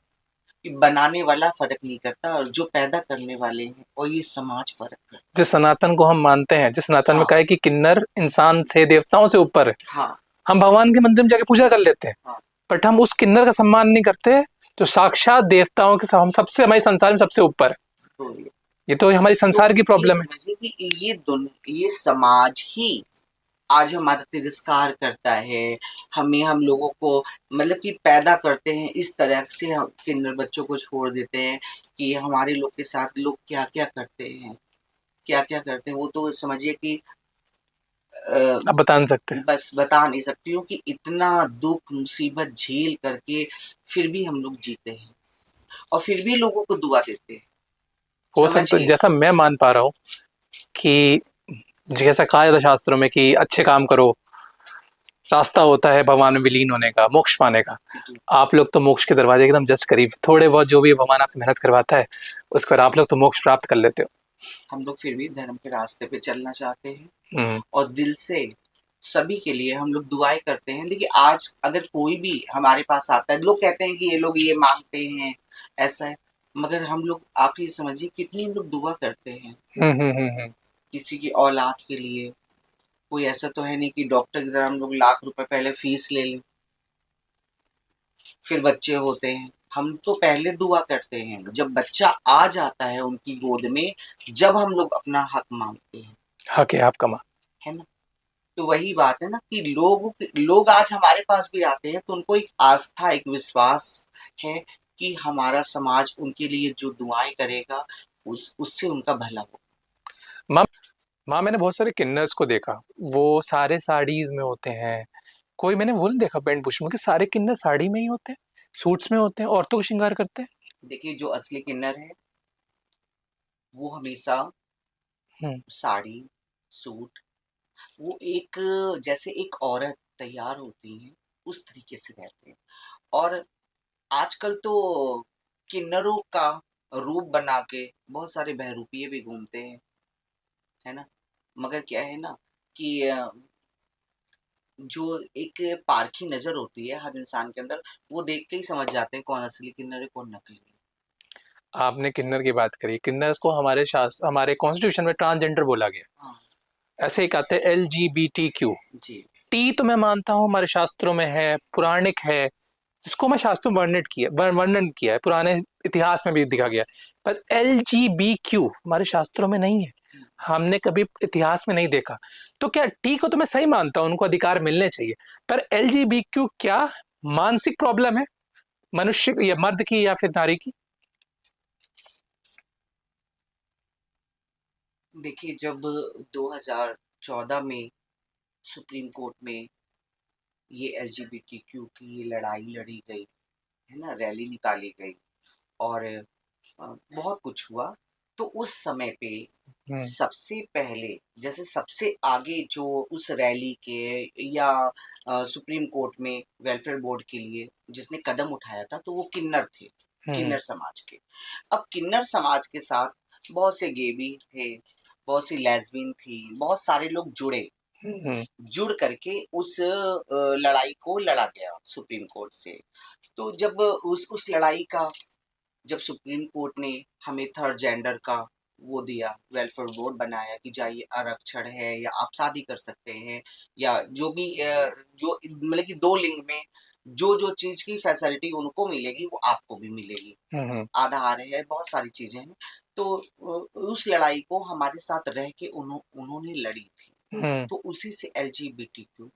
Speaker 1: कि बनाने वाला फर्क नहीं करता, और जो पैदा करने वाले हैं और ये समाज फर्क करता
Speaker 2: जिस सनातन को हम मानते हैं, जिस सनातन
Speaker 1: है।
Speaker 2: में
Speaker 1: हाँ
Speaker 2: कहा है कि किन्नर इंसान से देवताओं से ऊपर है,
Speaker 1: हाँ
Speaker 2: हम भगवान के मंदिर में जाके पूजा कर लेते हैं,
Speaker 1: हाँ।
Speaker 2: बट हम उस किन्नर का सम्मान नहीं करते जो साक्षात देवताओं के हम सबसे, हमारे संसार में सबसे ऊपर है।
Speaker 1: तो
Speaker 2: ये तो हमारी
Speaker 1: तो
Speaker 2: संसार की
Speaker 1: ये
Speaker 2: प्रॉब्लम है।
Speaker 1: समझिए कि ये समाज ही आज हमारा तिरस्कार करता है, हमें हम लोगों को मतलब कि पैदा करते हैं इस तरह से, हम किन्नर बच्चों को छोड़ देते हैं कि हमारे लोग के साथ लोग क्या-क्या करते हैं, क्या-क्या करते हैं, वो तो समझिए कि अ,
Speaker 2: आप बता नहीं सकते।
Speaker 1: बस बता नहीं सकती हूँ कि इतना दुःख, मुसीबत झेल करके फिर भी हम लोग जीते हैं और फिर भी लोगों को दुआ देते हैं,
Speaker 2: हो सकता है,
Speaker 1: समझिए।
Speaker 2: जैसा मैं मान पा रहा हूँ कि जैसा कहा जाता है शास्त्रों में कि अच्छे काम करो, रास्ता होता है भगवान में विलीन होने का, मोक्ष पाने का।
Speaker 1: जी,
Speaker 2: आप लोग तो मोक्ष के दरवाजे एकदम जस्ट करीब, थोड़े बहुत जो भी भगवान आपसे मेहनत करवाता है उसके बाद आप लोग तो मोक्ष प्राप्त कर लेते
Speaker 1: हम लोग फिर भी धर्म के रास्ते पे चलना चाहते हैं
Speaker 2: हो।
Speaker 1: और दिल से सभी के लिए हम लोग दुआएँ करते हैं। देखिए आज अगर कोई भी हमारे पास आता है, लोग कहते हैं कि ये लोग ये माँगते हैं, ऐसा है, मगर हम लोग आप ये समझिए कितनी हम लोग दुआ करते हैं,
Speaker 2: हम्म।
Speaker 1: किसी की औलाद के लिए। कोई ऐसा तो है नहीं कि डॉक्टर की तरह हम लोग लाख रुपए पहले फीस ले लें, फिर बच्चे होते हैं। हम तो पहले दुआ करते हैं, जब बच्चा आ जाता है उनकी गोद में, जब हम लोग अपना हक माँगते हैं,
Speaker 2: हक है आपका माँ।
Speaker 1: है ना? तो वही बात है ना कि लोग आज हमारे पास भी आते हैं तो उनको एक आस्था, एक विश्वास है कि हमारा समाज उनके लिए जो दुआएँ करेगा, उस उससे उनका भला हो।
Speaker 2: माँ, माँ मैंने बहुत सारे किन्नर्स को देखा, वो सारे साड़ीज में होते हैं। कोई मैंने वो नहीं देखा पैंट बुश में कि सारे किन्नर साड़ी में ही होते हैं, सूट्स में होते हैं, औरतों को श्रृंगार करते हैं।
Speaker 1: देखिए जो असली किन्नर है, वो हमेशा
Speaker 2: हम्म।
Speaker 1: साड़ी, सूट, वो एक जैसे एक औरत तैयार होती है, उस तरीके से रहते हैं। और आजकल तो किन्नरों का रूप बना के बहुत सारे बहरूपिये भी घूमते हैं, है ना? मगर क्या है ना कि जो एक पारखी नज़र होती है हर इंसान के अंदर, वो देख के ही समझ जाते हैं कौन असली किन्नर है, कौन नकली है।
Speaker 2: आपने किन्नर की बात करी, किन्नर्स को हमारे शास्त्र, हमारे कॉन्स्टिट्यूशन में ट्रांसजेंडर बोला गया।
Speaker 1: हाँ,
Speaker 2: ऐसे एक आते हैं LGBTQ।
Speaker 1: जी।
Speaker 2: टी तो मैं मानता हूँ हमारे शास्त्रों में है, पुराणिक है, जिसको मैं शास्त्रों में वर्णन किया है, पुराने इतिहास में भी दिखा गया है। पर LGBQ हमारे शास्त्रों में नहीं है,
Speaker 1: हुँ,
Speaker 2: हमने कभी इतिहास में नहीं देखा। तो क्या टी को तो मैं सही मानता हूँ, उनको अधिकार मिलने चाहिए, पर LGBQ क्या मानसिक प्रॉब्लम है मनुष्य या मर्द की या फिर नारी की?
Speaker 1: देखिए जब 2014 में सुप्रीम कोर्ट में ये एलजीबीटीक्यू की ये लड़ाई लड़ी गई, है ना? रैली निकाली गई और बहुत कुछ हुआ। तो उस समय पे
Speaker 2: हम्म।
Speaker 1: सबसे पहले जैसे सबसे आगे जो उस रैली के या सुप्रीम कोर्ट में वेलफेयर बोर्ड के लिए जिसने कदम उठाया था तो वो किन्नर थे,
Speaker 2: हम्म।
Speaker 1: किन्नर समाज के। अब किन्नर समाज के साथ बहुत से गे भी थे, बहुत सी लेस्बियन थी, बहुत सारे लोग जुड़े,
Speaker 2: हम्म।
Speaker 1: जुड़ करके उस लड़ाई को लड़ा गया सुप्रीम कोर्ट से। तो जब उस लड़ाई का जब सुप्रीम कोर्ट ने हमें थर्ड जेंडर का वो दिया, वेलफेयर बोर्ड बनाया कि जाइए आरक्षण है या आप शादी कर सकते हैं या जो भी जो मतलब कि दो लिंग में जो जो चीज की फैसिलिटी उनको मिलेगी वो आपको भी मिलेगी।
Speaker 2: हम्म।
Speaker 1: आधार है, बहुत सारी चीजें हैं। तो उस लड़ाई को हमारे साथ रह के उन्होंने लड़ी थी।
Speaker 2: हम्म।
Speaker 1: तो उसी से एलजीबीटीक्यू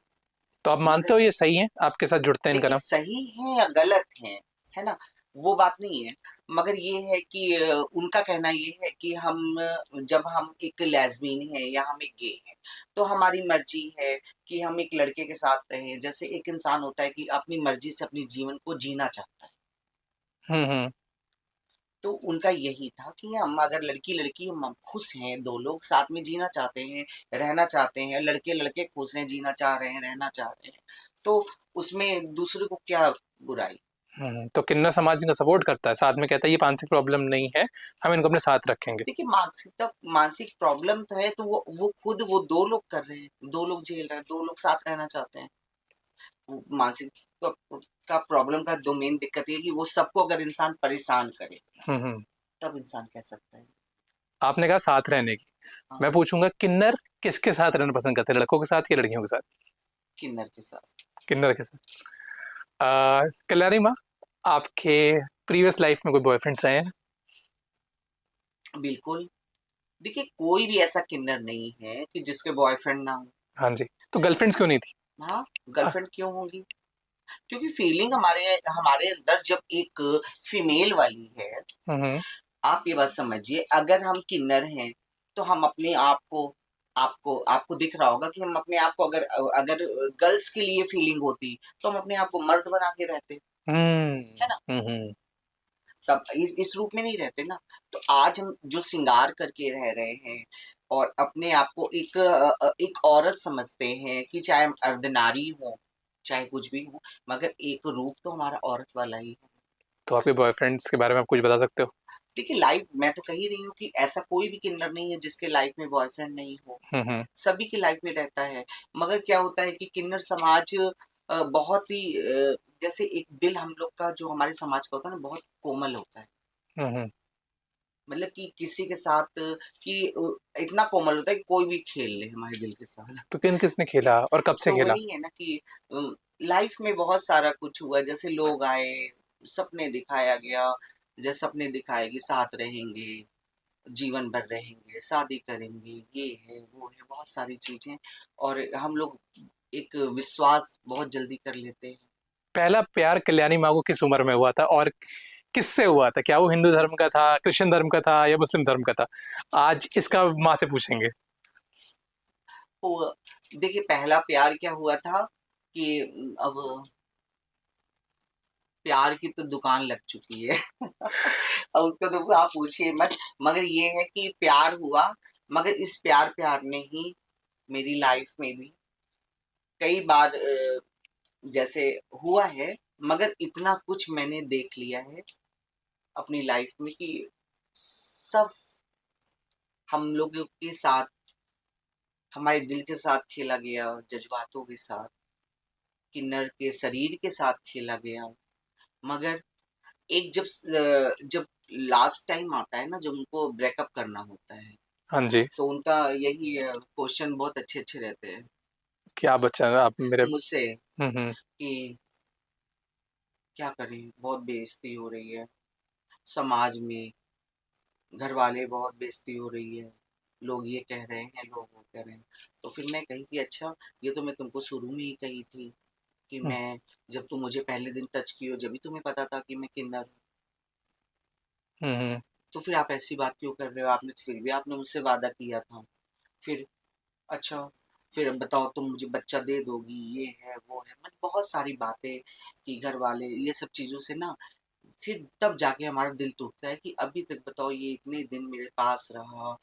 Speaker 2: तो आप मानते
Speaker 1: मगर
Speaker 2: हो ये सही है, आपके साथ जुड़ते हैं इनका
Speaker 1: देखिए
Speaker 2: नाम?
Speaker 1: सही है या गलत है ना? वो बात नहीं है। मगर ये है कि उनका कहना ये है कि जब हम एक लेस्बियन हैं या हम एक गे हैं, तो हमारी मर्ज़ी है कि हम एक लड़के के साथ रहें। जैसे एक इंसान होता है कि अपनी मर्ज़ी से अपने जीवन को जीना चाहता है।
Speaker 2: हम्म।
Speaker 1: तो उनका यही था कि हम अगर लड़की-लड़की हम खुश हैं, 2 लोग साथ में जीना चाहते हैं, रहना चाहते हैं, लड़के-लड़के खुश हैं, जीना चाह रहे हैं, रहना चाह रहे हैं, तो उसमें दूसरे को क्या बुराई?
Speaker 2: तो किन्नर समाज इनका सपोर्ट करता है, साथ में कहता है ये मानसिक प्रॉब्लम नहीं है, हम इनको अपने साथ रखेंगे।
Speaker 1: देखिए मानसिक प्रॉब्लम तो है तो वो खुद वो 2 लोग कर रहे हैं, 2 लोग झेल रहे हैं, 2 लोग साथ रहना चाहते हैं। वो मानसिक का प्रॉब्लम का जो मेन दिक्कत ये है कि वो सबको अगर इंसान परेशान करे,
Speaker 2: हम्म।
Speaker 1: तब इंसान कह सकता है।
Speaker 2: आपने कहा साथ रहने की,
Speaker 1: हाँ,
Speaker 2: मैं पूछूंगा किन्नर किसके साथ रहना पसंद करते हैं, लड़कों के साथ या लड़कियों के साथ?
Speaker 1: किन्नर के साथ।
Speaker 2: किन्नर के साथ। कल्याणी माँ, आपके प्रीवियस लाइफ में कोई बॉयफ्रेंड्स रहे हैं?
Speaker 1: बिल्कुल, देखिए कोई भी ऐसा किन्नर नहीं है कि जिसके बॉयफ्रेंड ना हो।
Speaker 2: हाँ जी, तो गर्लफ्रेंड्स क्यों नहीं थी?
Speaker 1: हाँ,
Speaker 2: आ,
Speaker 1: गर्लफ्रेंड क्यों होंगी? क्योंकि फीलिंग हमारे हमारे अंदर जब एक फीमेल वाली है,
Speaker 2: हम्म
Speaker 1: आप ये बात समझिए, अगर हम किन्नर हैं तो हम अपने आप को, आपको आपको दिख रहा होगा कि हम अपने आप को, अगर अगर गर्ल्स के लिए फीलिंग होती तो हम अपने आप को मर्द बना के रहते, है ना?
Speaker 2: हम्म।
Speaker 1: तब इस रूप में नहीं रहते ना। तो आज हम जो श्रृंगार करके रह रहे हैं और अपने आप को एक औरत समझते हैं कि चाहे अर्धनारी हो, चाहे कुछ भी हो, मगर एक रूप तो हमारा औरत वाला ही है।
Speaker 2: तो आपके बॉयफ्रेंड्स के बारे में आप कुछ बता सकते हो?
Speaker 1: देखिए, लाइफ मैं तो कह ही रही हूँ कि ऐसा कोई भी किन्नर नहीं है जिसके लाइफ में बॉयफ्रेंड नहीं हो,
Speaker 2: हम्म।
Speaker 1: सभी की लाइफ में रहता है। मगर क्या होता है कि किन्नर समाज बहुत ही जैसे एक दिल हम लोग का, जो हमारे समाज का होता है ना, बहुत कोमल होता है।
Speaker 2: हम्म।
Speaker 1: मतलब कि किसी के साथ कि इतना कोमल होता है कि कोई भी खेल ले हमारे दिल के साथ।
Speaker 2: तो किन किसने खेला और कब से
Speaker 1: तो
Speaker 2: खेला?
Speaker 1: वही है ना कि लाइफ में बहुत सारा कुछ हुआ, जैसे लोग आए, सपने दिखाया गया, जैसे सपने दिखाए कि साथ रहेंगे, जीवन भर रहेंगे, शादी करेंगे, ये है वो है, बहुत सारी चीजें, और हम लोग एक विश्वास बहुत जल्दी कर लेते हैं।
Speaker 2: पहला प्यार कल्याणी माँ को किस उम्र में हुआ था और किससे हुआ था? क्या वो हिंदू धर्म का था, क्रिश्चियन धर्म का था या मुस्लिम धर्म का था? आज इसका माँ से पूछेंगे।
Speaker 1: तो देखिए, पहला प्यार क्या हुआ था कि अब प्यार की तो दुकान लग चुकी है। अब उसका तो आप पूछिए मत। मगर ये है कि प्यार हुआ, मगर इस प्यार प्यार ने ही मेरी लाइफ में भी कई बार जैसे हुआ है, मगर इतना कुछ मैंने देख लिया है अपनी लाइफ में कि सब हम लोगों के साथ, हमारे दिल के साथ खेला गया, जज्बातों के साथ, किन्नर के शरीर के साथ खेला गया। मगर एक जब लास्ट टाइम आता है ना, जब उनको ब्रेकअप करना होता है,
Speaker 2: हाँ जी।
Speaker 1: तो उनका यही क्वेश्चन बहुत अच्छे अच्छे रहते हैं
Speaker 2: क्या बच्चा आप मेरे।
Speaker 1: मुझसे
Speaker 2: हम्म।
Speaker 1: कि क्या करें, बहुत बेइज्जती हो रही है समाज में, घर वाले बहुत बेइज्जती हो रही है, लोग ये कह रहे हैं, लोग वो कह रहे हैं। तो फिर मैं कही कि अच्छा, ये तो मैं तुमको शुरू में ही कही थी कि मैं, जब तुम मुझे पहले दिन टच की हो, जब भी तुम्हें पता था कि मैं किन्नर हूँ,
Speaker 2: हम्म।
Speaker 1: तो फिर आप ऐसी बात क्यों कर रहे हो? आपने तो फिर भी आपने मुझसे वादा किया था। फिर अच्छा, फिर अब बताओ, तुम मुझे बच्चा दे दोगी, ये है वो है, मतलब बहुत सारी बातें कि घर वाले ये सब चीज़ों से ना, फिर तब जाके हमारा दिल टूटता है कि अभी तक बताओ, ये इतने दिन मेरे पास रहा,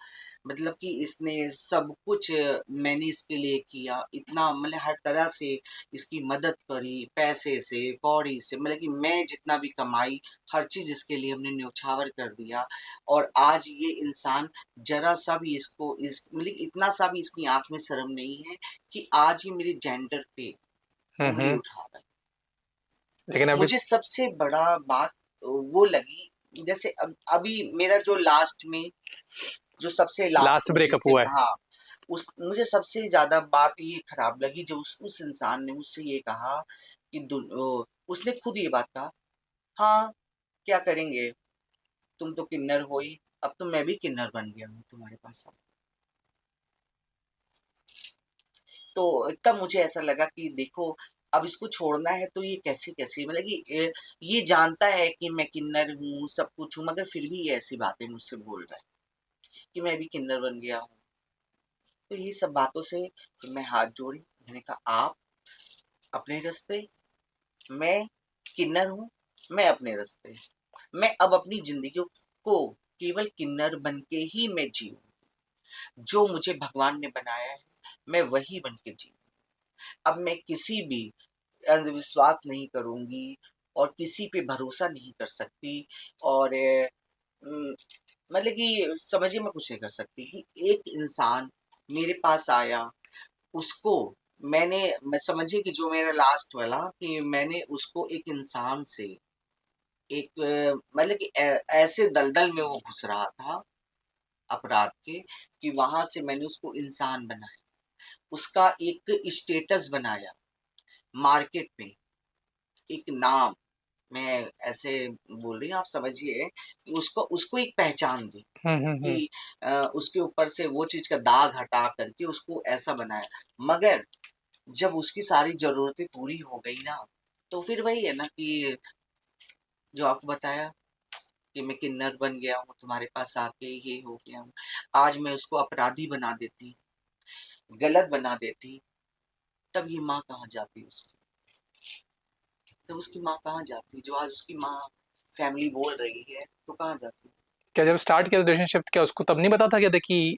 Speaker 1: मतलब कि इसने सब कुछ मैंने इसके लिए किया, इतना मतलब हर तरह से इसकी मदद करी, पैसे से, कौड़ी से, मतलब कि मैं जितना भी कमाई, हर चीज़ इसके लिए हमने न्योछावर कर दिया। और आज ये इंसान जरा सा भी इसको इस मतलब इतना सा भी इसकी आंख में शर्म नहीं है कि आज ये मेरे जेंडर पे उंगली
Speaker 2: हम्म।
Speaker 1: उठा रहा है।
Speaker 2: लेकिन अभी
Speaker 1: मुझे सबसे बड़ा बात वो लगी, जैसे अभी मेरा जो लास्ट में, जो सबसे लास्ट
Speaker 2: लास्ट
Speaker 1: में
Speaker 2: ब्रेकअप
Speaker 1: जिससे,
Speaker 2: हुआ है।
Speaker 1: हाँ, उस मुझे सबसे ज्यादा बात ये खराब लगी जब उस इंसान ने मुझसे ये कहा कि उसने खुद ये बात कहा, हाँ, क्या करेंगे, तुम तो किन्नर हो ही, अब तो मैं भी किन्नर बन गया हूँ तुम्हारे पास। तो तब मुझे ऐसा लगा कि देखो, अब इसको छोड़ना है तो ये कैसे कैसे, मतलब कि ये जानता है कि मैं किन्नर हूँ, सब कुछ हूँ, मगर फिर भी ये ऐसी बातें मुझसे बोल रहा है कि मैं भी किन्नर बन गया हूँ। तो ये सब बातों से फिर मैं हाथ जोड़ी, मैंने कहा आप अपने रास्ते, मैं किन्नर हूँ, मैं अपने रास्ते, मैं अब अपनी जिंदगी को केवल किन्नर बन के ही मैं जीऊँ, जो मुझे भगवान ने बनाया है मैं वही बन के जीऊँ। अब मैं किसी भी अंधविश्वास नहीं करूंगी और किसी पे भरोसा नहीं कर सकती, और उम, मतलब कि समझिए, मैं कुछ नहीं कर सकती कि एक इंसान मेरे पास आया, उसको मैं समझिए कि जो मेरा लास्ट वाला, कि मैंने उसको एक इंसान से एक मतलब कि ऐसे दलदल में वो घुस रहा था अपराध के, कि वहां से मैंने उसको इंसान बनाया, उसका एक स्टेटस बनाया मार्केट में, एक नाम, मैं ऐसे बोल रही हूँ, आप समझिए, उसको उसको एक पहचान दी
Speaker 2: हम्म।
Speaker 1: कि उसके ऊपर से वो चीज का दाग हटा करके उसको ऐसा बनाया। मगर जब उसकी सारी जरूरतें पूरी हो गई ना, तो फिर वही है ना कि जो आपको बताया कि मैं किन्नर बन गया हूँ तुम्हारे पास आके, ये हो गया हूँ। आज मैं उसको अपराधी बना देती, गलत बना देती, तब ये माँ कहाँ जाती उसकी? तब उसकी माँ कहाँ जाती? जो आज उसकी माँ फैमिली बोल रही है, तो कहाँ जाती?
Speaker 2: क्या जब स्टार्ट किया रिलेशनशिप, क्या उसको तब नहीं पता था, क्या देखी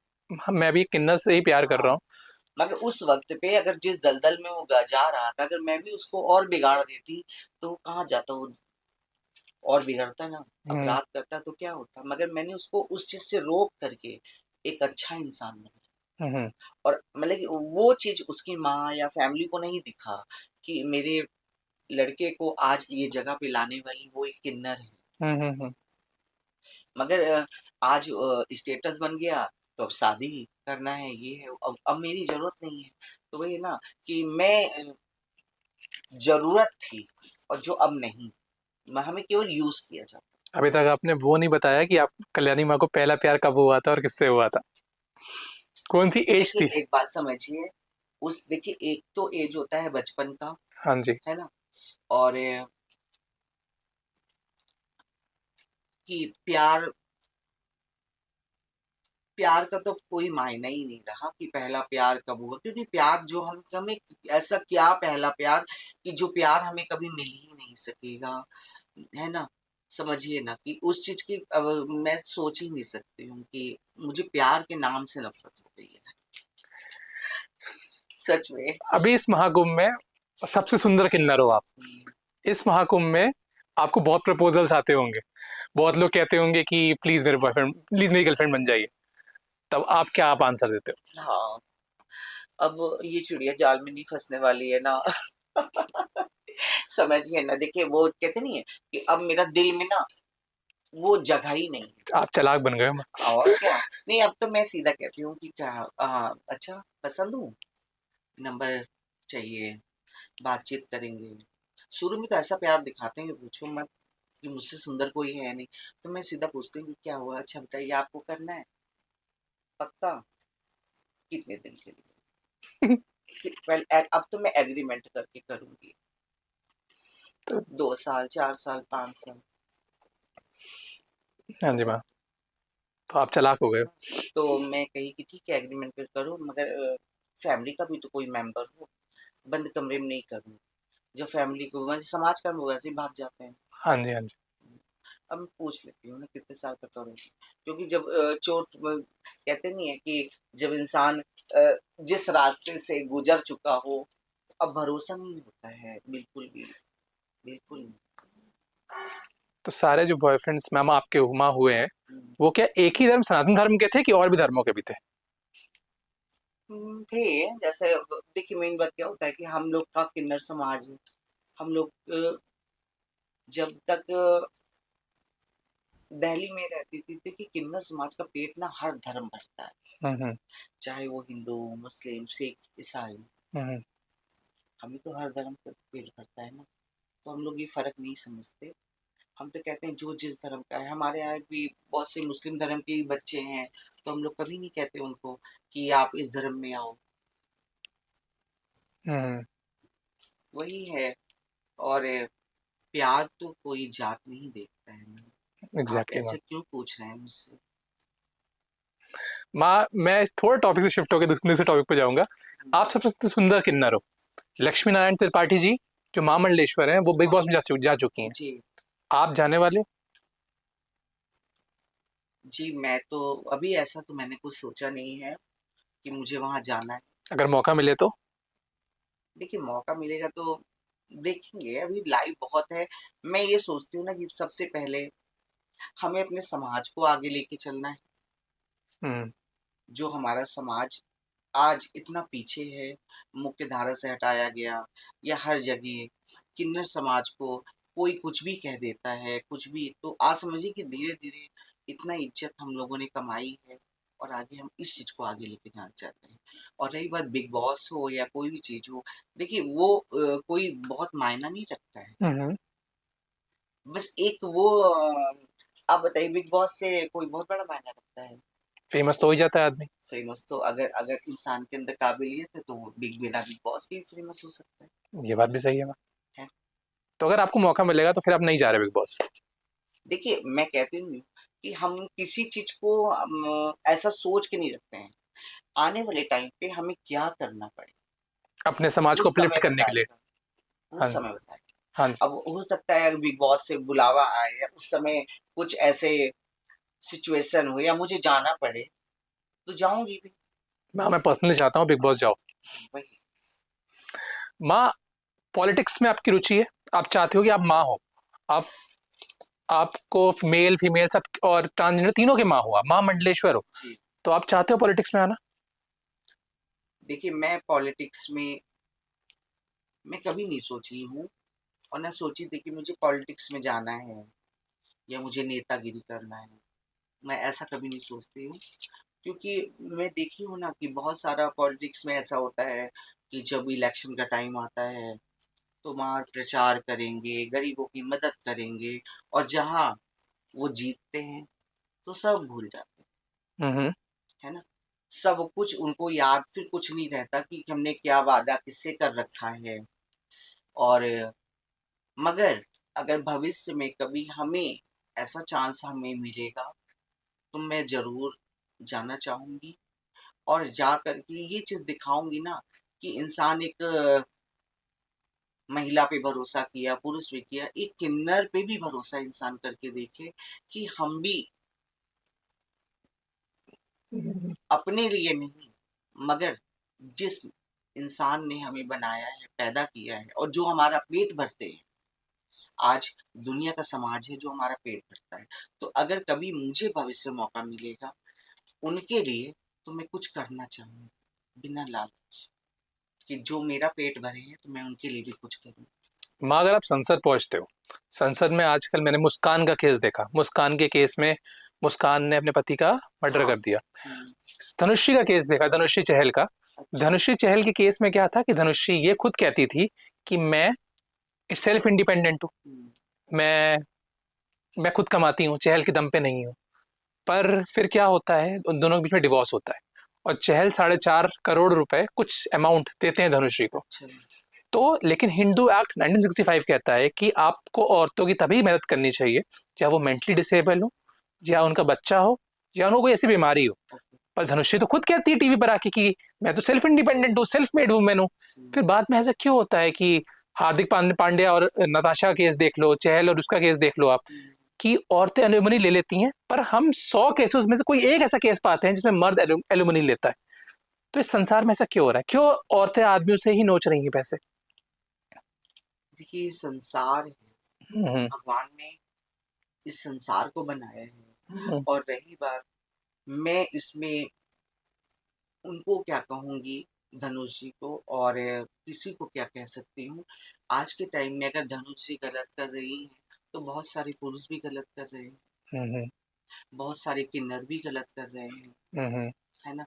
Speaker 2: मैं भी किन्नर से ही प्यार कर
Speaker 1: हाँ,
Speaker 2: रहा हूँ?
Speaker 1: मगर उस वक्त पे अगर जिस दलदल में वो जा रहा था, अगर मैं भी उसको और बिगाड़ देती, तो वो कहाँ जाता? वो और बिगड़ता ना,
Speaker 2: हम्म
Speaker 1: अपराध करता, तो क्या होता? मगर मैंने उसको उस चीज से रोक करके एक अच्छा इंसान बना।
Speaker 2: हम्म
Speaker 1: और मतलब कि वो चीज उसकी माँ या फैमिली को नहीं दिखा कि मेरे लड़के को आज ये जगह पे लाने वाली वो एक किन्नर है।
Speaker 2: हम्म।
Speaker 1: मगर आज स्टेटस बन गया, तो अब शादी करना है, ये है, अब मेरी जरूरत नहीं है। तो वही है ना कि मैं जरूरत थी, और जो अब नहीं, हमें केवल यूज किया जाता
Speaker 2: अभी तक आपने वो नहीं बताया कि आप कल्याणी माँ को पहला प्यार कब हुआ था और किससे हुआ था, कौन सी
Speaker 1: है।
Speaker 2: एज थी?
Speaker 1: देखिए एक बात समझिए, उस देखिए एक तो एज होता है बचपन का,
Speaker 2: हाँ जी।
Speaker 1: है ना, और कि प्यार, प्यार का तो कोई मायना ही नहीं रहा कि पहला प्यार कब हुआ, क्योंकि प्यार जो हम हमें, ऐसा क्या पहला प्यार कि जो प्यार हमें कभी मिल ही नहीं सकेगा, है ना? समझिए ना कि उस चीज की मैं सोच ही नहीं सकती हूँ कि मुझे प्यार के नाम से नफरत हो गई है, सच में।
Speaker 2: अभी इस महाकुंभ में सबसे सुंदर किन्नर हो आप। इस महाकुंभ में आपको बहुत प्रपोजल्स आते होंगे, बहुत लोग कहते होंगे कि प्लीज मेरे बॉयफ्रेंड, प्लीज मेरी गर्लफ्रेंड बन जाइए, तब आप क्या आप आंसर देते
Speaker 1: हाँ, अब ये चिड़िया जाल में नहीं फंसने वाली है ना। समझिए ना, देखिए वो कहते नहीं है कि अब मेरा दिल में ना वो जगह ही नहीं है।
Speaker 2: हो? आप चालाक बन गए हो।
Speaker 1: और क्या, नहीं अब तो मैं सीधा कहती हूँ कि क्या, अच्छा पसंद हूँ, नंबर चाहिए, बातचीत करेंगे। शुरू में तो ऐसा प्यार दिखाते हैं कि पूछो मत, कि मुझसे सुंदर कोई है नहीं। तो मैं सीधा पूछती हूँ कि क्या हुआ, अच्छा बताइए आपको करना है, पक्का, कितने दिन के लिए? पहले अब तो मैं एग्रीमेंट करके करूंगी,
Speaker 2: तो
Speaker 1: 2 साल, 4 साल, 5 साल।
Speaker 2: हाँ जी माँ, तो आप चालाक हो गए हो।
Speaker 1: तो मैं कही कि ठीक है एग्रीमेंट पे करो, मगर फैमिली का भी तो कोई मेंबर हो, बंद कमरे में नहीं करूँ। जो फैमिली को वैसे समाज का लोग वैसे ही भाग जाते हैं।
Speaker 2: हाँ जी हाँ जी।
Speaker 1: अब मैं पूछ लेती हूँ ना कितने साल तक करूँगी, क्योंकि जब कहते नहीं है कि जब इंसान जिस रास्ते से गुजर चुका हो, अब भरोसा नहीं होता है बिल्कुल भी, बिल्कुल नहीं।
Speaker 2: तो सारे जो बॉयफ्रेंड्स मैम आपके हुमा हुए हैं,
Speaker 1: हम्म,
Speaker 2: वो क्या एक ही धर्म सनातन धर्म के थे कि और भी धर्मों के भी थे?
Speaker 1: थे, जैसे देखिए मेन बात क्या होता है कि हम लोग का किन्नर समाज है। हम लोग जब तक दिल्ली में रहती थी, देखिए किन्नर समाज का पेट ना हर धर्म भरता है,
Speaker 2: हम्म
Speaker 1: चाहे वो हिंदू, मुस्लिम, सिख, ईसाई।
Speaker 2: हम्म।
Speaker 1: हमें तो हर धर्म का पेट भरता है ना, तो हम लोग ये फर्क नहीं समझते। हम तो कहते हैं जो जिस धर्म का है, हमारे यहाँ भी बहुत से मुस्लिम धर्म के ही बच्चे हैं, तो हम लोग कभी नहीं कहते उनको कि आप इस धर्म में आओ।
Speaker 2: हम्म।
Speaker 1: वही है। और प्यार तो कोई जात नहीं देखता है ना। आप
Speaker 2: एग्जैक्टली
Speaker 1: ऐसे
Speaker 2: मैम।
Speaker 1: क्यों पूछ रहे हैं मुझसे?
Speaker 2: माँ, मैं थोड़ा टॉपिक से शिफ्ट होकर दूसरे टॉपिक पे जाऊंगा। आप सबसे सुंदर किन्नर हो। लक्ष्मी नारायण त्रिपाठी जी, जो महामंडलेश्वर हैं, वो बिग
Speaker 1: हाँ
Speaker 2: बॉस में जा चुकी हैं।
Speaker 1: जी।
Speaker 2: आप जाने वाले हो?
Speaker 1: जी मैं तो अभी ऐसा तो मैंने कुछ सोचा नहीं है कि मुझे वहां जाना है।
Speaker 2: अगर मौका मिले तो?
Speaker 1: देखिए मौका मिलेगा तो देखेंगे, अभी लाइफ बहुत है। मैं ये सोचती हूँ ना कि सबसे पहले हमें अपने समाज को आगे लेके चलना है।
Speaker 2: हम्म
Speaker 1: जो हमारा समाज आज इतना पीछे है, मुख्य धारा से हटाया गया, या हर जगह किन्नर समाज को कोई कुछ भी कह देता है, कुछ भी, तो आज समझिए कि धीरे धीरे इतना इज्जत हम लोगों ने कमाई है, और आगे हम इस चीज को आगे लेके जाना चाहते हैं। और रही बात बिग बॉस हो या कोई भी चीज हो, देखिए वो कोई बहुत मायना नहीं रखता है।
Speaker 2: हम्म।
Speaker 1: बस एक वो आप बताइए, बिग बॉस से कोई बहुत बड़ा मायने रखता है?
Speaker 2: फेमस तो हो ही जाता है आदमी।
Speaker 1: फेमस तो अगर अगर इंसान के अंदर काबिलियत है तो वो बिना बिग बॉस के भी फेमस हो सकता
Speaker 2: ये बात भी सही है।
Speaker 1: है।
Speaker 2: तो अगर आपको मौका मिलेगा तो फिर आप नहीं जा रहे बिग बॉस?
Speaker 1: देखिए, मैं कहती हूँ कि हम किसी चीज को ऐसा सोच के नहीं रखते हैं, आने वाले टाइम पे हमें क्या करना पड़ेगा
Speaker 2: अपने समाज
Speaker 1: वो
Speaker 2: को अपलिफ्ट
Speaker 1: समय
Speaker 2: करने के लिए।
Speaker 1: बताएगा। वो
Speaker 2: हाँ जी।
Speaker 1: समय बताएगा।
Speaker 2: हाँ जी।
Speaker 1: अब हो सकता है अगर बिग बॉस से बुलावा आए या उस समय कुछ ऐसे सिचुएशन हो या मुझे जाना पड़े तो जाऊंगी भी।
Speaker 2: मैं पर्सनली चाहता हूँ बिग बॉस जाओ।
Speaker 1: वही।
Speaker 2: माँ, पॉलिटिक्स में आपकी रुचि है, आप चाहते हो कि आप माँ हो, आप आपको मेल फीमेल सब और ट्रांसजेंडर तीनों के माँ हो, आप माँ मंडलेश्वर हो,
Speaker 1: जी।
Speaker 2: तो आप चाहते हो पॉलिटिक्स में आना?
Speaker 1: देखिए, मैं पॉलिटिक्स में मैं कभी नहीं सोची हूँ और ना सोची थी कि मुझे पॉलिटिक्स में जाना है या मुझे नेतागिरी करना है। मैं ऐसा कभी नहीं सोचती हूँ, क्योंकि मैं देखी हूँ ना कि बहुत सारा पॉलिटिक्स में ऐसा होता है कि जब इलेक्शन का टाइम आता है तो वहाँ प्रचार करेंगे, गरीबों की मदद करेंगे, और जहाँ वो जीतते हैं तो सब भूल जाते
Speaker 2: हम्म।
Speaker 1: हैं, है ना? सब कुछ उनको याद फिर कुछ नहीं रहता कि हमने क्या वादा किससे कर रखा है। और मगर अगर भविष्य में कभी हमें ऐसा चांस हमें मिलेगा तो मैं ज़रूर जाना चाहूँगी, और जा कर के ये चीज़ दिखाऊँगी ना कि इंसान एक महिला पे भरोसा किया, पुरुष पे किया, एक किन्नर पे भी भरोसा इंसान करके देखे कि हम भी अपने लिए नहीं, मगर जिस इंसान ने हमें बनाया है, पैदा किया है और जो हमारा पेट भरते हैं, आज दुनिया का समाज है जो हमारा पेट भरता है। तो अगर कभी मुझे भविष्य में मौका मिलेगा उनके लिए, तो मैं कुछ करना चाहूँगा, बिना लालच कि जो मेरा पेट भरे हैं तो मैं उनके लिए भी कुछ करूँ।
Speaker 2: माँ, अगर आप संसद पहुंचते हो, संसद में आजकल मैंने मुस्कान का केस देखा, मुस्कान के केस में मुस्कान ने अपने पति का मर्डर
Speaker 1: हाँ।
Speaker 2: कर दिया।
Speaker 1: हुँ।
Speaker 2: धनुषी का केस देखा, धनुषी चहल का।
Speaker 1: अच्छा।
Speaker 2: धनुषी चहल के केस में क्या था कि धनुषी ये खुद कहती थी कि मैं सेल्फ इंडिपेंडेंट हूँ,
Speaker 1: हुँ।
Speaker 2: मैं मैं खुद कमाती हूँ, चहल के दम पे नहीं हूँ। पर फिर क्या होता है, उन दोनों के बीच में डिवोर्स होता है और चहल 4.5 करोड़ रुपए कुछ अमाउंट देते हैं धनुषी को।
Speaker 1: अच्छा।
Speaker 2: तो लेकिन हिंदू एक्ट 1965 कहता है कि आपको औरतों की तभी मदद करनी चाहिए चाहे वो मेंटली डिसेबल हो, या उनका बच्चा हो, या उनको कोई ऐसी बीमारी हो।
Speaker 1: ओके।
Speaker 2: पर धनुषी तो खुद कहती है टीवी पर आके कि मैं तो सेल्फ इंडिपेंडेंट हूँ, सेल्फ मेड वुमेन हूँ।
Speaker 1: हुँ।
Speaker 2: फिर बाद में ऐसा क्यों होता है कि हार्दिक पांड्या और नताशा का केस देख लो, चहल और उसका केस देख लो आप,
Speaker 1: हुँ।
Speaker 2: कि औरतें एलुमनी ले लेती हैं, पर हम 100 केसेस में से कोई एक ऐसा केस पाते हैं जिसमें मर्द एलुमनी लेता है। तो इस संसार में ऐसा क्यों हो रहा है, क्यों औरतें आदमियों से ही नोच रही हैं पैसे?
Speaker 1: देखिए, ये संसार है,
Speaker 2: हम्म।
Speaker 1: भगवान ने इस संसार को बनाया है।
Speaker 2: हम्म।
Speaker 1: और रही बात, मैं इसमें उनको क्या कहूँगी, धनुष जी को, और किसी को क्या कह सकती हूँ। आज के टाइम में अगर धनुष जी गलत कर रही हैं, तो बहुत सारे पुरुष भी गलत कर रहे हैं,
Speaker 2: हम्म।
Speaker 1: बहुत सारे किन्नर भी गलत कर रहे हैं,
Speaker 2: हम्म।
Speaker 1: है ना?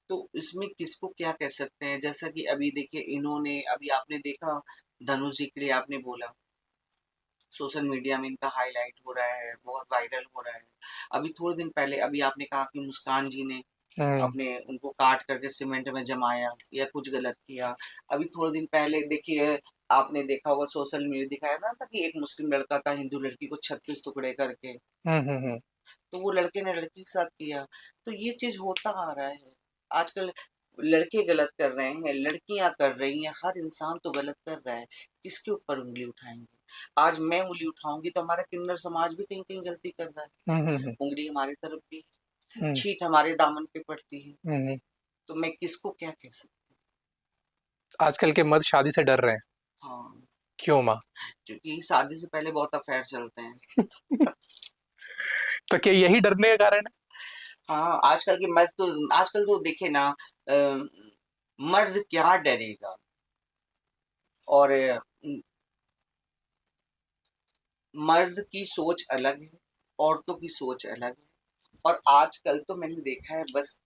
Speaker 1: तो इसमें किसको क्या कह सकते हैं? जैसा कि अभी देखिए, इन्होंने अभी आपने देखा, धनुष जी के लिए आपने बोला, सोशल मीडिया में इनका हाइलाइट हो रहा है, बहुत वायरल हो रहा है। अभी थोड़े दिन पहले अभी आपने कहा कि मुस्कान जी ने
Speaker 2: हम्म।
Speaker 1: अपने उनको काट करके सीमेंट में जमाया या कुछ गलत किया। अभी थोड़े दिन पहले देखिए, आपने देखा होगा सोशल मीडिया दिखाया था कि एक मुस्लिम लड़का था हिंदू लड़की को 36 टुकड़े करके,
Speaker 2: हम्म।
Speaker 1: तो वो लड़के ने लड़की के साथ किया। तो ये चीज़ होता आ रहा है। आजकल लड़के गलत कर रहे हैं, लड़कियाँ कर रही हैं, हर इंसान तो गलत कर रहा है। किसके ऊपर उँगली उठाएँगे? आज मैं उँगली उठाऊँगी तो हमारा किन्नर समाज भी कहीं-कहीं गलती कर रहा है।
Speaker 2: हम्म।
Speaker 1: उँगली हमारी तरफ भी है,
Speaker 2: हम्म।
Speaker 1: छींट हमारे दामन पे पड़ती है।
Speaker 2: हम्म।
Speaker 1: तो मैं किसको क्या कह सकती
Speaker 2: आजकल के मर्द शादी से डर रहे हैं,
Speaker 1: हूँ? हाँ,
Speaker 2: क्यों माँ?
Speaker 1: क्योंकि शादी से पहले बहुत अफेयर चलते हैं।
Speaker 2: तो क्या यही डरने का कारण
Speaker 1: हाँ, आजकल के मर्द तो आजकल तो देखिए ना, मर्द क्या डरेगा? और मर्द की सोच अलग है, औरतों की सोच अलग है। और आजकल तो मैंने देखा है, बस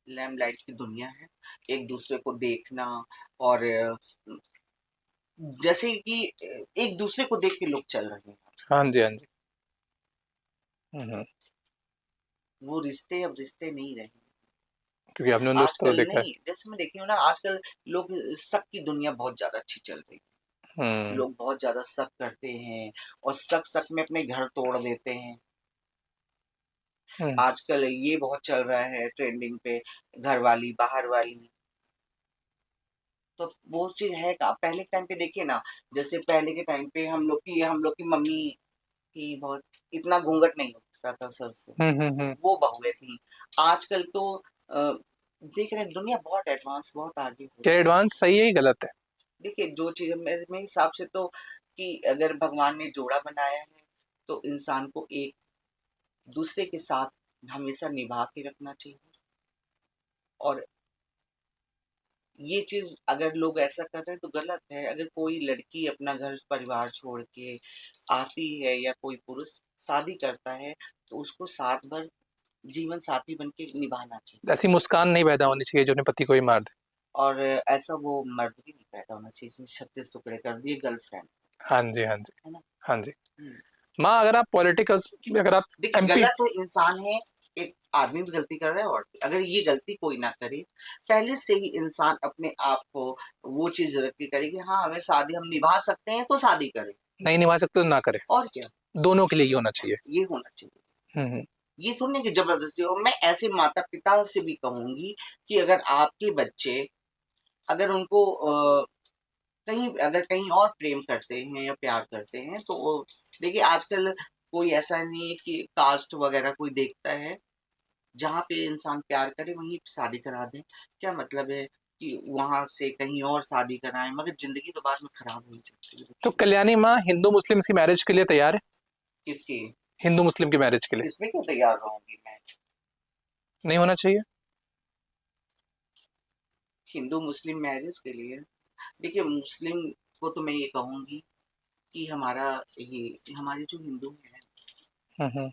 Speaker 1: लैम्पलाइट की दुनिया है, एक दूसरे को देखना, और जैसे कि एक दूसरे को देख के लोग चल रहे हैं।
Speaker 2: हाँ जी, हाँ जी।
Speaker 1: वो रिश्ते अब रिश्ते नहीं रहे।
Speaker 2: क्योंकि आपने उन दोस्तों को
Speaker 1: आजकल
Speaker 2: देखा है।
Speaker 1: नहीं, जैसे मैं देखी हूँ ना, आजकल लोग शक की दुनिया बहुत ज्यादा अच्छी चल रही है।
Speaker 2: हम्म।
Speaker 1: लोग बहुत ज्यादा शक करते हैं और शक शक में अपने घर तोड़ देते हैं।
Speaker 2: हम्म।
Speaker 1: आजकल ये बहुत चल रहा है ट्रेंडिंग पे, घर वाली बाहर वाली। तो वो चीज है का पहले के टाइम पे देखिए ना, जैसे पहले के टाइम पे हम लोग की मम्मी की बहुत इतना घूंघट नहीं होता था सर से,
Speaker 2: हम्म।
Speaker 1: वो बहुएं थी। आजकल तो देख रहे हैं दुनिया बहुत एडवांस, बहुत आगे हो
Speaker 2: क्या
Speaker 1: रही है।
Speaker 2: एडवांस सही है ही गलत है?
Speaker 1: देखिए जो चीज मेरे हिसाब से तो, कि अगर भगवान ने जोड़ा बनाया है तो इंसान को एक दूसरे के साथ हमेशा निभा के रखना चाहिए। और ये चीज अगर लोग ऐसा कर रहे हैं तो गलत है। अगर कोई लड़की अपना घर परिवार छोड़ के आती है या कोई पुरुष शादी करता है तो उसको साथ भर जीवन साथी बन के निभाना चाहिए।
Speaker 2: ऐसी मुस्कान नहीं पैदा होनी चाहिए जो अपने पति को ही मार दे।
Speaker 1: और ऐसा वो मर्द भी नहीं पैदा होना चाहिए जिसने 36 टुकड़े कर दिए गर्लफ्रेंड,
Speaker 2: हाँ जी, हाँ जी।
Speaker 1: है ना।
Speaker 2: हाँ जी।
Speaker 1: हम्म।
Speaker 2: माँ, अगर आप पॉलिटिकल्स, अगर आप
Speaker 1: देखिए
Speaker 2: एमपी।
Speaker 1: गलत है, इंसान है, एक आदमी भी गलती कर रहा है, और अगर ये गलती कोई ना करे, पहले से ही इंसान अपने आप को वो चीज रख के करे कि हाँ हमें शादी हम निभा सकते हैं तो शादी करें।
Speaker 2: नहीं निभा सकते तो ना करे।
Speaker 1: और क्या,
Speaker 2: दोनों के लिए ही होना चाहिए।
Speaker 1: ये होना चाहिए।
Speaker 2: हम्म।
Speaker 1: ये थोड़ी ना कि जबरदस्ती हो। मैं ऐसे माता पिता से भी कहूंगी कि अगर आपके बच्चे, अगर उनको कहीं अगर कहीं और प्रेम करते हैं या प्यार करते हैं तो देखिए आजकल कोई ऐसा नहीं है कि कास्ट वगैरह कोई देखता है। जहाँ पे इंसान प्यार करे वहीं शादी करा दें। क्या मतलब है कि वहां से कहीं और शादी कराएं, मगर जिंदगी तो बाद में खराब हो ही जाती है
Speaker 2: तो
Speaker 1: बच्चों की।
Speaker 2: कल्याणी माँ हिंदू मुस्लिम की मैरिज के लिए तैयार है?
Speaker 1: किसकी?
Speaker 2: हिंदू मुस्लिम की मैरिज के लिए?
Speaker 1: इसमें क्यों तैयार रहूंगी मैं?
Speaker 2: नहीं होना चाहिए?
Speaker 1: हिंदू मुस्लिम मैरिज के लिए, देखिए मुस्लिम को तो मैं ये कहूंगी कि ये हमारे जो हिंदू हैं,
Speaker 2: हम्म।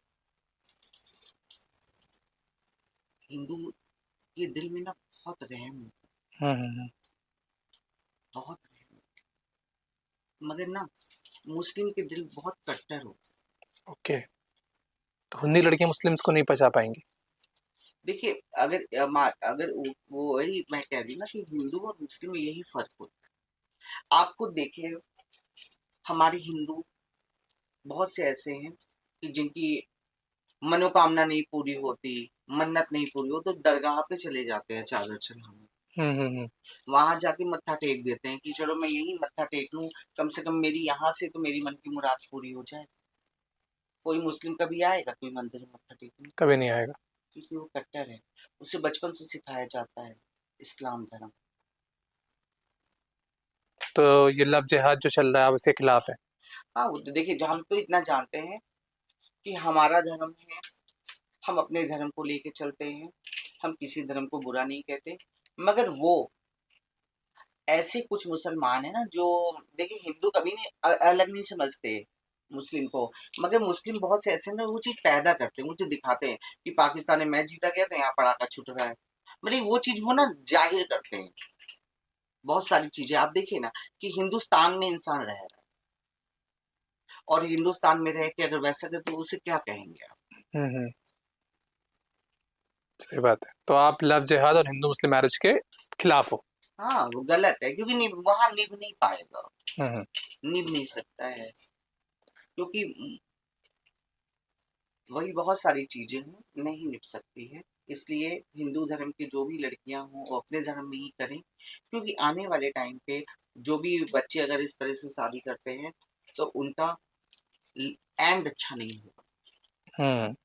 Speaker 1: हिंदू के दिल में ना बहुत रहम,
Speaker 2: हम्म।
Speaker 1: बहुत रहम, मगर ना मुस्लिम के दिल बहुत कट्टर हो।
Speaker 2: ओके। तो हिंदी लड़की मुस्लिम्स को नहीं पचा पाएंगी?
Speaker 1: देखिए अगर अगर वो वही मैं कह रही ना कि हिंदू और मुस्लिम में यही फर्क होता है। आप खुद देखिए, हमारे हिंदू बहुत से ऐसे हैं कि जिनकी मनोकामना नहीं पूरी होती, मन्नत नहीं पूरी हो, तो दरगाह पे चले जाते हैं चादर चढ़ाने।
Speaker 2: हम्म।
Speaker 1: वहां जाके मत्था टेक देते हैं कि चलो मैं यही मत्था टेक लूं, कम से कम मेरी यहाँ से तो मेरी मन की मुराद पूरी हो जाए। कोई मुस्लिम कभी आएगा कोई मंदिर में मत्था टेकने?
Speaker 2: कभी नहीं आएगा।
Speaker 1: क्योंकि वो कट्टर है। उसे बचपन से सिखाया जाता है इस्लाम धर्म।
Speaker 2: तो ये लव जिहाद जो चल रहा है आप इसके खिलाफ है?
Speaker 1: हाँ वो तो देखिए, जो हम तो इतना जानते हैं कि हमारा धर्म है, हम अपने धर्म को लेके चलते हैं, हम किसी धर्म को बुरा नहीं कहते। मगर वो ऐसे कुछ मुसलमान है ना जो, देखिए हिंदू कभी नहीं अलग नहीं समझते मुस्लिम को, मगर मुस्लिम बहुत से ऐसे हैं ना वो चीज पैदा करते हैं, वो चीज दिखाते हैं कि पाकिस्तान में मैच जीता गया तो यहाँ पड़ाका छूट रहा है। मतलब वो चीज वो ना जाहिर करते हैं। बहुत सारी चीजें आप देखिए ना कि हिंदुस्तान में इंसान रह रहा है, और हिंदुस्तान में रह के अगर वैसा करे तो उसे क्या कहेंगे आप?
Speaker 2: हम्म। सही बात है। तो आप लव जिहाद और हिंदू मुस्लिम मैरिज के खिलाफ हो?
Speaker 1: हाँ वो गलत है, क्योंकि वहां निभ नहीं पाएगा,
Speaker 2: हम्म।
Speaker 1: निभ नहीं सकता है। क्योंकि वही बहुत सारी चीजें हैं नहीं निभ सकती है। इसलिए हिंदू धर्म की जो भी लड़कियां हों वो अपने धर्म में ही करें, क्योंकि आने वाले टाइम पे जो भी बच्चे अगर इस तरह से शादी करते हैं तो उनका एंड अच्छा नहीं होगा।
Speaker 2: हम्म।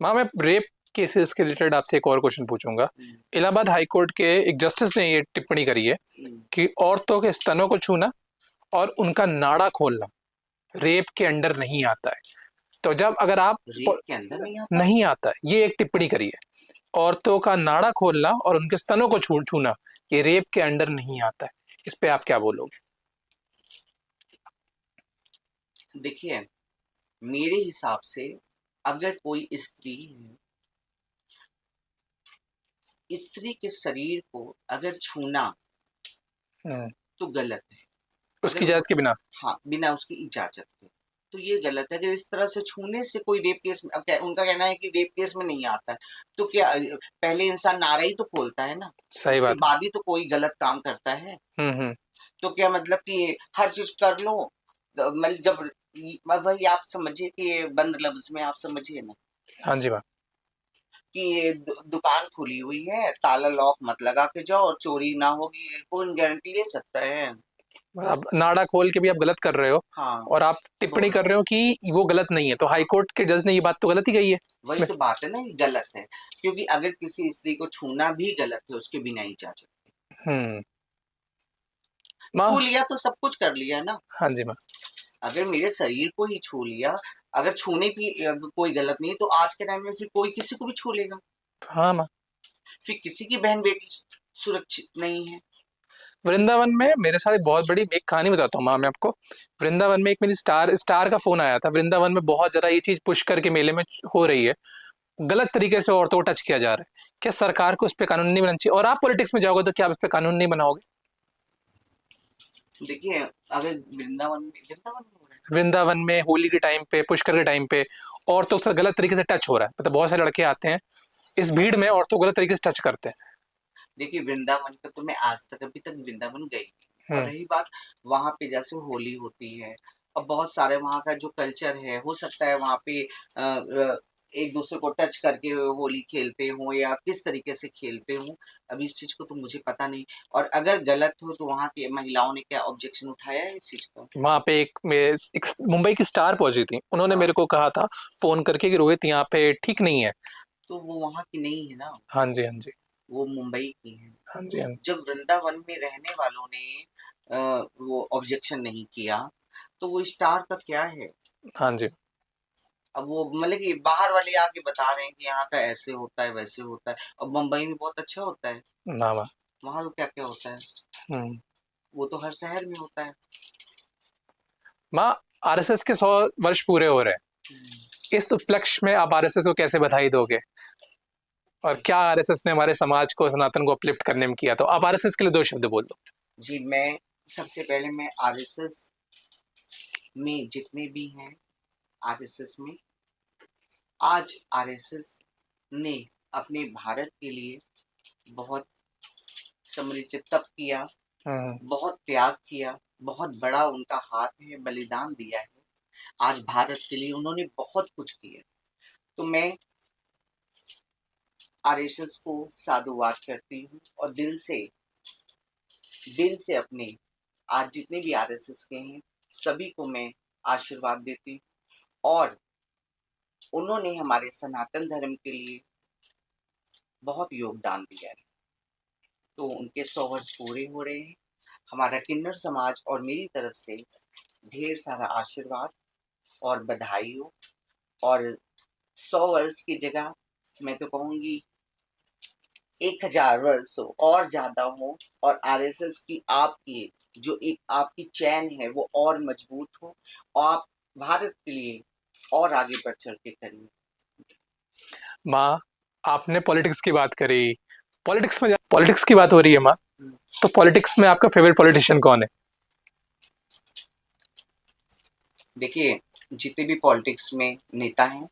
Speaker 2: माँ, मैं रेप केसेस के रिलेटेड आपसे एक और क्वेश्चन पूछूंगा।
Speaker 1: हम्म,
Speaker 2: इलाहाबाद हाई कोर्ट के एक जस्टिस ने ये टिप्पणी करी है
Speaker 1: हम्म।
Speaker 2: कि औरतों के स्तनों को छूना और उनका नाड़ा खोलना रेप के अंडर नहीं आता है। तो जब अगर आप
Speaker 1: रेप के अंदर नहीं आता?
Speaker 2: नहीं आता है, ये एक टिप्पणी करी है। औरतों का नाड़ा खोलना और उनके स्तनों को छूना ये रेप के अंडर नहीं आता है। इस पे आप क्या बोलोगे?
Speaker 1: देखिए मेरे हिसाब से अगर कोई स्त्री है, स्त्री के शरीर को अगर छूना तो गलत है।
Speaker 2: उसकी
Speaker 1: अगर वो,
Speaker 2: इजाजत के बिना।
Speaker 1: हाँ, बिना उसकी इजाजत के, तो ये गलत है। अगर इस तरह से छूने से कोई रेप केस में, उनका कहना है कि रेप केस में नहीं आता है, तो क्या पहले इंसान नारा ही तो खोलता है ना,
Speaker 2: सही
Speaker 1: उसके
Speaker 2: बात है।
Speaker 1: बाद ही तो कोई गलत काम करता है।
Speaker 2: हम्म।
Speaker 1: तो क्या मतलब कि हर चीज कर लो, मतलब जब वही आप समझिए कि ये बंद लफ्ज में आप समझिए ना
Speaker 2: हाँ जी माँ।
Speaker 1: कि ये दुकान खुली हुई है, ताला लॉक मत लगा के जाओ और चोरी ना होगी, कौन गारंटी ले सकता है?
Speaker 2: अब नाड़ा खोल के भी आप गलत कर रहे हो,
Speaker 1: हाँ,
Speaker 2: और आप टिप्पणी
Speaker 1: तो
Speaker 2: कर रहे हो कि वो गलत नहीं है, तो हाई कोर्ट के जज ने ये बात तो गलत ही कही है।
Speaker 1: वही तो बात है ना, ये गलत है। क्योंकि अगर किसी स्त्री को छूना भी गलत है उसके बिना इजाजत के।
Speaker 2: हम्म।
Speaker 1: छू
Speaker 2: माँ।
Speaker 1: लिया तो सब कुछ कर लिया ना।
Speaker 2: हाँ जी माँ।
Speaker 1: अगर मेरे शरीर को ही छू लिया, अगर छूने की कोई गलत नहीं है, तो आज के टाइम में फिर कोई किसी को भी छू लेगा।
Speaker 2: हाँ माँ।
Speaker 1: फिर किसी की बहन बेटी सुरक्षित नहीं है।
Speaker 2: वृंदावन में मेरे साथ एक बहुत बड़ी एक कहानी बताता हूँ माँ मैं आपको। वृंदावन में एक मेरी स्टार स्टार का फोन आया था। वृंदावन में बहुत ज्यादा ये चीज पुष्कर के मेले में हो रही है, गलत तरीके से औरतों को टच किया जा रहा है। क्या सरकार को इस पे कानून नहीं बनाना चाहिए? और आप पॉलिटिक्स में जाओगे तो क्या आप इस पे कानून नहीं बनाओगे?
Speaker 1: देखिए, अगर वृंदावन में हो रहा है।
Speaker 2: वृंदावन में होली के टाइम पे, पुष्कर के टाइम पे औरतों से गलत तरीके से टच हो रहा है। मतलब बहुत सारे लड़के आते हैं इस भीड़ में, औरतों को गलत तरीके से टच करते हैं।
Speaker 1: देखिए, वृंदावन का तो मैं आज तक अभी तक वृंदावन गई नहीं। और
Speaker 2: हम्म।
Speaker 1: रही बात, वहां पे जैसे होली होती है और बहुत सारे वहां का जो कल्चर है, हो सकता है वहां पे एक दूसरे को टच करके होली खेलते हो या किस तरीके से खेलते हो। अभी इस चीज को तो मुझे पता नहीं। और अगर गलत हो तो वहां की महिलाओं ने क्या ऑब्जेक्शन उठाया है इस चीज का?
Speaker 2: वहां पे एक मुंबई की स्टार पहुंची थी, उन्होंने
Speaker 1: हाँ,
Speaker 2: मेरे को कहा था फोन करके कि रोहित यहाँ पे ठीक नहीं है।
Speaker 1: तो वो वहां की नहीं है ना,
Speaker 2: हाँ जी, हाँ जी।
Speaker 1: वो मुंबई की है।
Speaker 2: हाँ जी,
Speaker 1: तो
Speaker 2: हाँ जी।
Speaker 1: जब वृंदावन में रहने वालों ने वो ऑब्जेक्शन नहीं किया, तो वो स्टार का क्या है?
Speaker 2: हाँ जी।
Speaker 1: अब वो मतलब कि बाहर वाले आके बता रहे हैं कि यहाँ का ऐसे होता है वैसे होता है, और मुंबई में बहुत अच्छा होता है।
Speaker 2: ना माँ।
Speaker 1: वहां तो क्या क्या होता है,
Speaker 2: हम्म।
Speaker 1: वो तो हर शहर में होता है।
Speaker 2: माँ, आरएसएस के 100 वर्ष पूरे हो रहे हैं। इस उपलक्ष्य में आप आरएसएस को कैसे बधाई दोगे? और क्या आरएसएस ने हमारे समाज को, सनातन को अपलिफ्ट करने में किया? तो आप आरएसएस के लिए 2 शब्द बोल दो।
Speaker 1: जी, मैं सबसे पहले मैं आरएसएस में जितने भी हैं, आरएसएस में, आज आरएसएस ने अपने भारत के लिए बहुत समृद्ध तप किया,
Speaker 2: हम्म।
Speaker 1: बहुत त्याग किया, बहुत बड़ा उनका हाथ है, बलिदान दिया है। आज भारत के लिए उन्होंने बहुत कुछ किया। तो मैं आरएसएस को साधुवाद करती हूँ और दिल से अपने, आज जितने भी आरएसएस के हैं सभी को मैं आशीर्वाद देती हूँ। और उन्होंने हमारे सनातन धर्म के लिए बहुत योगदान दिया है। तो उनके 100 वर्ष पूरे हो रहे हैं। हमारा किन्नर समाज और मेरी तरफ से ढेर सारा आशीर्वाद और बधाई हो। और 100 वर्ष की जगह मैं तो कहूँगी 1000 वर्ष हो और ज्यादा हो। और आरएसएस की आपकी जो एक आपकी चैन है वो और मजबूत हो, और आप भारत के लिए और आगे बढ़ चढ़ के करिए।
Speaker 2: माँ, आपने पॉलिटिक्स की बात करी, पॉलिटिक्स की बात हो रही है माँ, तो पॉलिटिक्स में आपका फेवरेट पॉलिटिशियन कौन है?
Speaker 1: देखिए, जितने भी पॉलिटिक्स में नेता हैं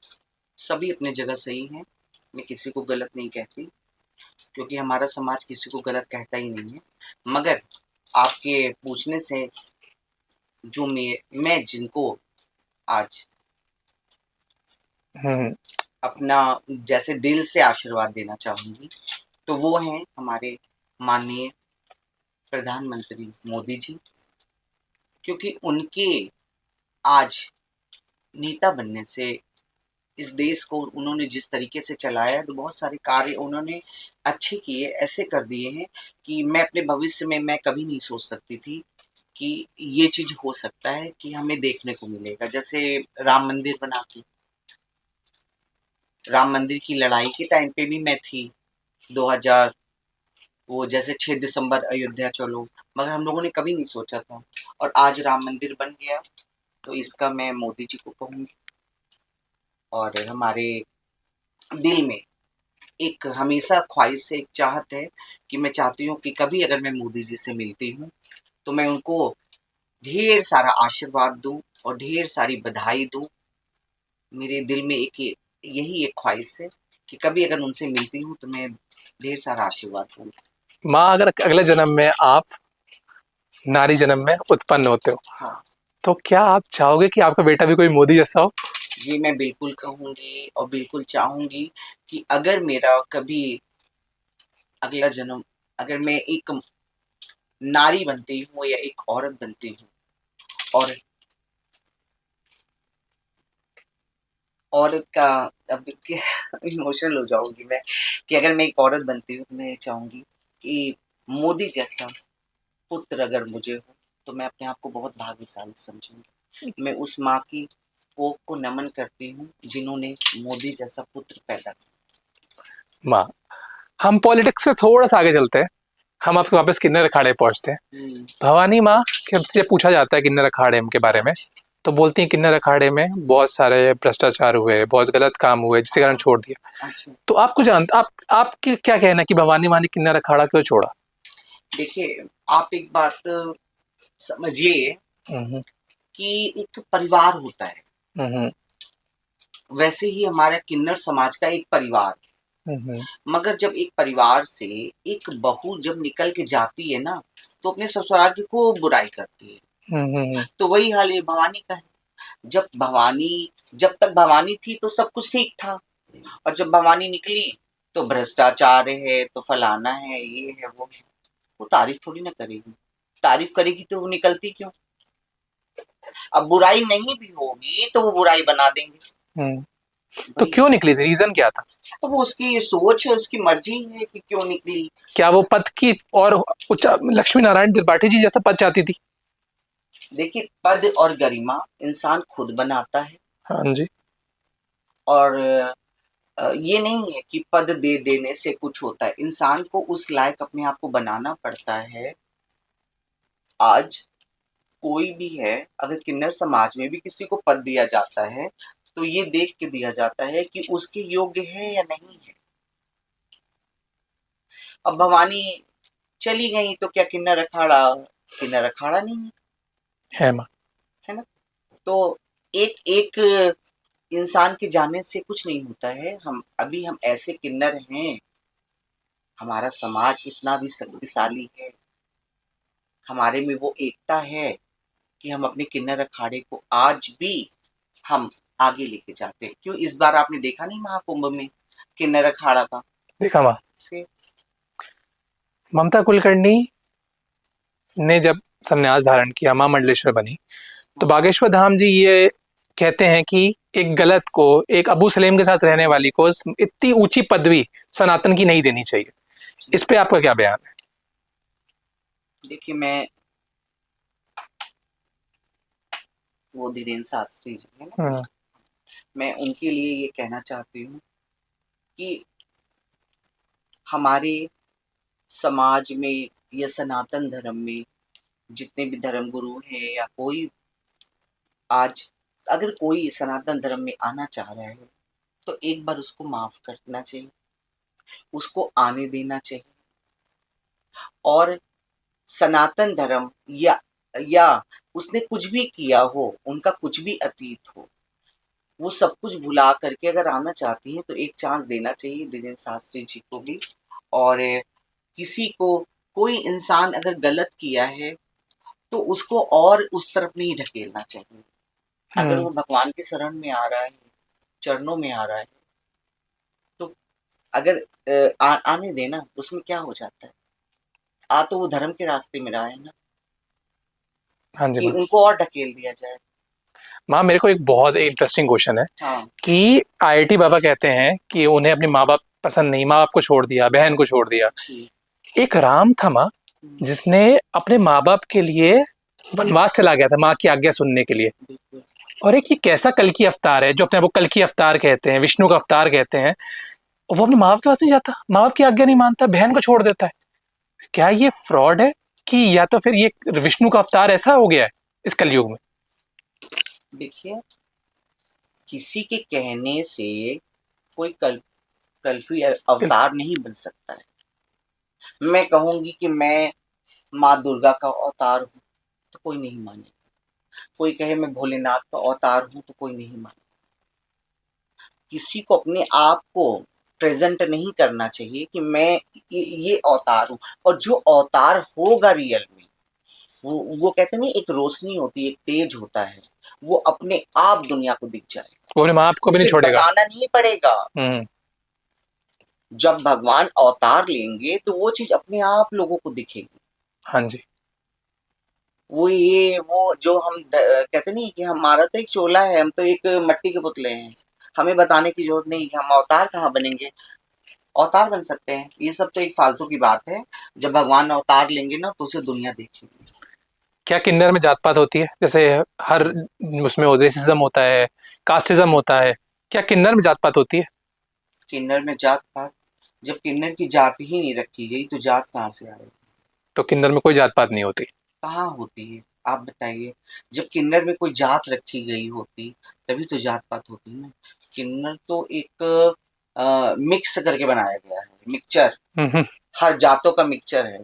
Speaker 1: सभी अपने जगह सही हैं। मैं किसी को गलत नहीं कहती, क्योंकि हमारा समाज किसी को गलत कहता ही नहीं है। मगर आपके पूछने से जो मैं जिनको आज
Speaker 2: हम्म।
Speaker 1: अपना जैसे दिल से आशीर्वाद देना चाहूंगी, तो वो हैं हमारे माननीय प्रधानमंत्री मोदी जी। क्योंकि उनके आज नेता बनने से इस देश को उन्होंने जिस तरीके से चलाया है, तो बहुत सारे कार्य उन्होंने अच्छे किए, ऐसे कर दिए हैं कि मैं अपने भविष्य में मैं कभी नहीं सोच सकती थी कि ये चीज हो सकता है कि हमें देखने को मिलेगा। जैसे राम मंदिर बना के, राम मंदिर की लड़ाई के टाइम पे भी मैं थी 2000, वो जैसे 6 दिसंबर अयोध्या चलो, मगर हम लोगों ने कभी नहीं सोचा था। और आज राम मंदिर बन गया, तो इसका मैं मोदी जी को कहूँगी। और हमारे दिल में एक हमेशा ख्वाहिश है, एक चाहत है कि मैं चाहती हूँ कि कभी अगर मैं मोदी जी से मिलती हूँ तो मैं उनको ढेर सारा आशीर्वाद दूं और ढेर सारी बधाई दूं। मेरे दिल में यही एक ख्वाहिश है कि कभी अगर उनसे मिलती हूँ तो मैं ढेर सारा आशीर्वाद दूं।
Speaker 2: माँ, अगर अगले जन्म में आप नारी जन्म में उत्पन्न होते हो,
Speaker 1: हाँ,
Speaker 2: तो क्या आप चाहोगे कि आपका बेटा भी कोई मोदी जैसा हो?
Speaker 1: ये मैं बिल्कुल कहूंगी और बिल्कुल चाहूंगी कि अगर मेरा कभी अगला जन्म, अगर मैं एक नारी बनती हूँ या एक औरत बनती हूँ और औरत का, अब इमोशनल हो जाऊंगी मैं, कि अगर मैं एक औरत बनती हूँ तो मैं चाहूंगी कि मोदी जैसा पुत्र अगर मुझे हो तो मैं अपने आप को बहुत भाग्यशाली समझूंगी। मैं उस माँ की कोख को नमन करती हूँ जिन्होंने मोदी जैसा पुत्र पैदा
Speaker 2: माँ, हम पॉलिटिक्स से थोड़ा सा आगे चलते हैं। हम आपके वापस किन्नर अखाड़े पहुंचते हैं।
Speaker 1: किया।
Speaker 2: भवानी माँ के हमसे पूछा जाता है किन्नर अखाड़े के बारे में, तो बोलती हैं किन्नर अखाड़े में बहुत सारे भ्रष्टाचार हुए, बहुत गलत काम हुए, जिसके कारण छोड़ दिया।
Speaker 1: अच्छा,
Speaker 2: तो आपको जानते आपके क्या कहना है कि भवानी माँ ने किन्नर अखाड़ा क्यों छोड़ा?
Speaker 1: देखिए, आप एक बात समझिए
Speaker 2: हम्म,
Speaker 1: कि एक परिवार होता है,
Speaker 2: हम्म,
Speaker 1: वैसे ही हमारा किन्नर समाज का एक परिवार है।
Speaker 2: हम्म,
Speaker 1: मगर जब एक परिवार से एक बहू जब निकल के जाती है ना, तो अपने ससुराल की खूब बुराई करती है।
Speaker 2: हम्म,
Speaker 1: तो वही हाल ये भवानी का है। जब भवानी जब तक भवानी थी तो सब कुछ ठीक था, और जब भवानी निकली तो भ्रष्टाचार है, तो फलाना है, ये है, वो है। वो तारीफ थोड़ी ना करेगी। तारीफ करेगी तो वो निकलती क्यों? अब बुराई नहीं भी होगी तो वो बुराई बना देंगे।
Speaker 2: हम्म। तो
Speaker 1: भाई,
Speaker 2: क्यों निकली थी? रीजन क्या था?
Speaker 1: तो वो उसकी सोच है, उसकी मर्जी है कि क्यों निकली।
Speaker 2: क्या वो पद की और लक्ष्मी नारायण त्रिपाठी जी जैसा पद चाहती थी?
Speaker 1: देखिए, पद और गरिमा इंसान खुद बनाता है।
Speaker 2: हाँ जी।
Speaker 1: और ये नहीं है कि पद दे देने से कुछ होता है, इंसान को उस लायक अपने आप को बनाना पड़ता है। आज कोई भी है, अगर किन्नर समाज में भी किसी को पद दिया जाता है तो ये देख के दिया जाता है कि उसके योग्य है या नहीं है। अब भवानी चली गई तो क्या किन्नर अखाड़ा नहीं है?
Speaker 2: है माँ।
Speaker 1: है ना? तो एक एक इंसान के जाने से कुछ नहीं होता है। हम ऐसे किन्नर हैं, हमारा समाज इतना भी शक्तिशाली है, हमारे में वो एकता है कि हम अपने किन्नर अखाड़े को आज भी हम आगे लेके जाते हैं। क्यों इस बार आपने देखा नहीं महाकुंभ में किन्नर अखाड़ा का?
Speaker 2: देखा माँ।
Speaker 1: फिर
Speaker 2: ममता कुलकर्णी ने जब संन्यास धारण किया, माँ मंडलेश्वर बनी, तो बागेश्वर धाम जी ये कहते हैं कि एक गलत को, एक अबू सलेम के साथ रहने वाली को इतनी ऊंची पदवी सनातन की नहीं देनी चाहिए। इस पे आपका क्या बयान है?
Speaker 1: देखिए, मैं वो धीरेन्द्र शास्त्री जी है ना,
Speaker 2: हम्म,
Speaker 1: मैं उनके लिए ये कहना चाहती हूँ कि हमारे समाज में या सनातन धर्म में जितने भी धर्म गुरु हैं या कोई, आज अगर कोई सनातन धर्म में आना चाह रहा है तो एक बार उसको माफ करना चाहिए, उसको आने देना चाहिए। और सनातन धर्म या उसने कुछ भी किया हो, उनका कुछ भी अतीत हो, वो सब कुछ भुला करके अगर आना चाहती है तो एक चांस देना चाहिए धीरेन्द्र शास्त्री जी को भी। और किसी को, कोई इंसान अगर गलत किया है तो उसको और उस तरफ नहीं ढकेलना चाहिए। अगर
Speaker 2: हम्म,
Speaker 1: वो भगवान के शरण में आ रहा है, चरणों में आ रहा है, तो अगर आने देना, उसमें क्या हो जाता है? आ तो वो धर्म के रास्ते में रहा है ना,
Speaker 2: हाँ जी
Speaker 1: कि
Speaker 2: माँ।
Speaker 1: उनको और ढकेल दिया जाए।
Speaker 2: माँ, मेरे को एक बहुत इंटरेस्टिंग क्वेश्चन है
Speaker 1: हाँ।
Speaker 2: कि आईआईटी बाबा कहते हैं कि उन्हें अपने माँ बाप पसंद नहीं, माँ बाप को छोड़ दिया, बहन को छोड़ दिया।
Speaker 1: जी।
Speaker 2: एक राम था माँ,
Speaker 1: हम्म,
Speaker 2: जिसने अपने माँ बाप के लिए वनवास चला गया था, माँ की आज्ञा सुनने के लिए।
Speaker 1: बिल्कुल।
Speaker 2: और एक ये कैसा कल की अवतार है जो अपने आप को कल की अवतार कहते हैं, विष्णु का अवतार कहते हैं, वो अपने माँ बाप के पास नहीं जाता, माँ बाप की आज्ञा नहीं मानता, बहन को छोड़ देता है। क्या ये फ्रॉड है कि या तो फिर ये विष्णु का अवतार ऐसा हो गया है इस कलयुग में?
Speaker 1: देखिए, किसी के कहने से कोई कल कल कोई अवतार नहीं बन सकता है। मैं कहूंगी कि मैं माँ दुर्गा का अवतार हूँ तो कोई नहीं मानेगा, कोई कहे मैं भोलेनाथ का अवतार हूँ तो कोई नहीं मानेगा। किसी को अपने आप को प्रेजेंट नहीं करना चाहिए कि मैं ये अवतार हूँ, और जो अवतार होगा रियल में, वो कहते नहीं, एक रोशनी होती है, एक तेज होता है, वो अपने आप दुनिया को दिख जाएगा,
Speaker 2: वो अपने माँ को भी नहीं
Speaker 1: उसे
Speaker 2: छोड़ेगा।
Speaker 1: बताना नहीं पड़ेगा।
Speaker 2: हम्म।
Speaker 1: जब भगवान अवतार लेंगे तो वो चीज अपने आप लोगों को दिखेगी।
Speaker 2: हाँ जी।
Speaker 1: वो जो हम कहते नहीं कि हमारा तो एक चोला है, हम तो एक मट्टी के पुतले हैं, हमें बताने की जरूरत नहीं कि हम अवतार कहाँ बनेंगे। अवतार बन सकते हैं, ये सब तो एक फालतू की बात है। जब भगवान अवतार लेंगे ना तो उसे दुनिया देखेगी।
Speaker 2: क्या किन्नर में जात पात होती है? जैसे हर उसमें रेसिज्म होता है, कास्टिज्म होता है, क्या किन्नर में जात पात होती है?
Speaker 1: किन्नर में जात पात? जब किन्नर की जात ही नहीं रखी गई तो जात कहाँ से आएगी?
Speaker 2: तो किन्नर में कोई जात पात नहीं होती?
Speaker 1: कहाँ होती है, आप बताइए। जब किन्नर में कोई जात रखी गई होती तभी तो जात पात होती ना। किन्नर तो एक मिक्स करके बनाया गया है, मिक्सचर,
Speaker 2: हम्म।
Speaker 1: हर जातों का मिक्सचर है,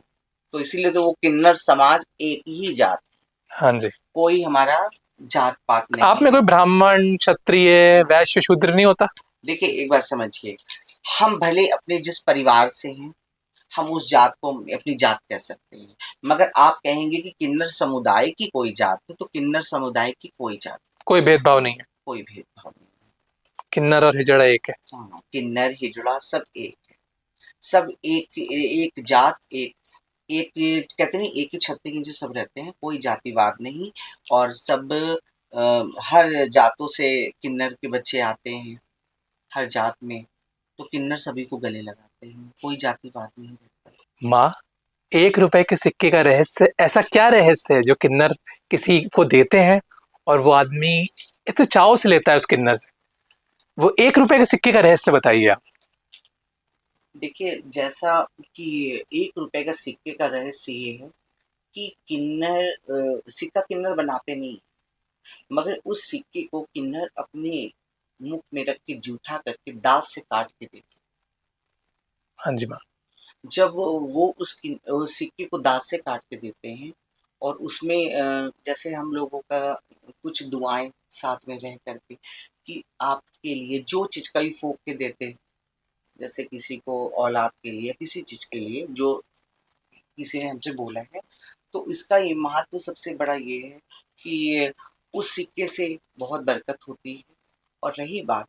Speaker 1: तो इसीलिए तो वो किन्नर समाज एक ही जात,
Speaker 2: हाँ जी।
Speaker 1: कोई हमारा जात पात नहीं
Speaker 2: आप में
Speaker 1: है।
Speaker 2: कोई ब्राह्मण, क्षत्रिय, वैश्य, शूद्र नहीं होता?
Speaker 1: देखिए एक बात समझिए, हम भले अपने जिस परिवार से हैं हम उस जात को अपनी जात कह सकते हैं, मगर आप कहेंगे कि किन्नर समुदाय की कोई जात है तो किन्नर समुदाय की कोई जात,
Speaker 2: कोई भेदभाव नहीं है?
Speaker 1: कोई भेदभाव नहीं।
Speaker 2: किन्नर और हिजड़ा एक है?
Speaker 1: हाँ, किन्नर हिजड़ा सब एक है, सब एक एक जात, एक एक कहते नहीं एक ही छत्ते के नीचे सब रहते हैं, कोई जातिवाद नहीं। और सब हर जातों से किन्नर के बच्चे आते हैं हर जात में, तो किन्नर सभी को गले लगाते हैं, कोई जातिवाद नहीं रहता।
Speaker 2: माँ, 1 रुपए के सिक्के का रहस्य, ऐसा क्या रहस्य है जो किन्नर किसी को देते हैं और वो आदमी इतने चाव से लेता है उस किन्नर से? वो 1 रुपए के सिक्के का रहस्य बताइए आप।
Speaker 1: देखिए जैसा कि 1 रुपए का सिक्के का रहस्य ये है कि किन्नर सिक्का किन्नर बनाते नहीं, मगर उस सिक्के को किन्नर अपने मुख में रख के जूठा करके दांत से काट के देते।
Speaker 2: हाँ जी माँ।
Speaker 1: जब वो उस सिक्के को दांत से काट के देते हैं और उसमें जैसे हम लोगों का कुछ दुआएं साथ में रह करके कि आपके लिए जो चीज कई फूक के देते हैं, जैसे किसी को औलाद के लिए, किसी चीज के लिए जो किसी ने हमसे बोला है, तो इसका ये महत्व सबसे बड़ा ये है कि उस सिक्के से बहुत बरकत होती है। और रही बात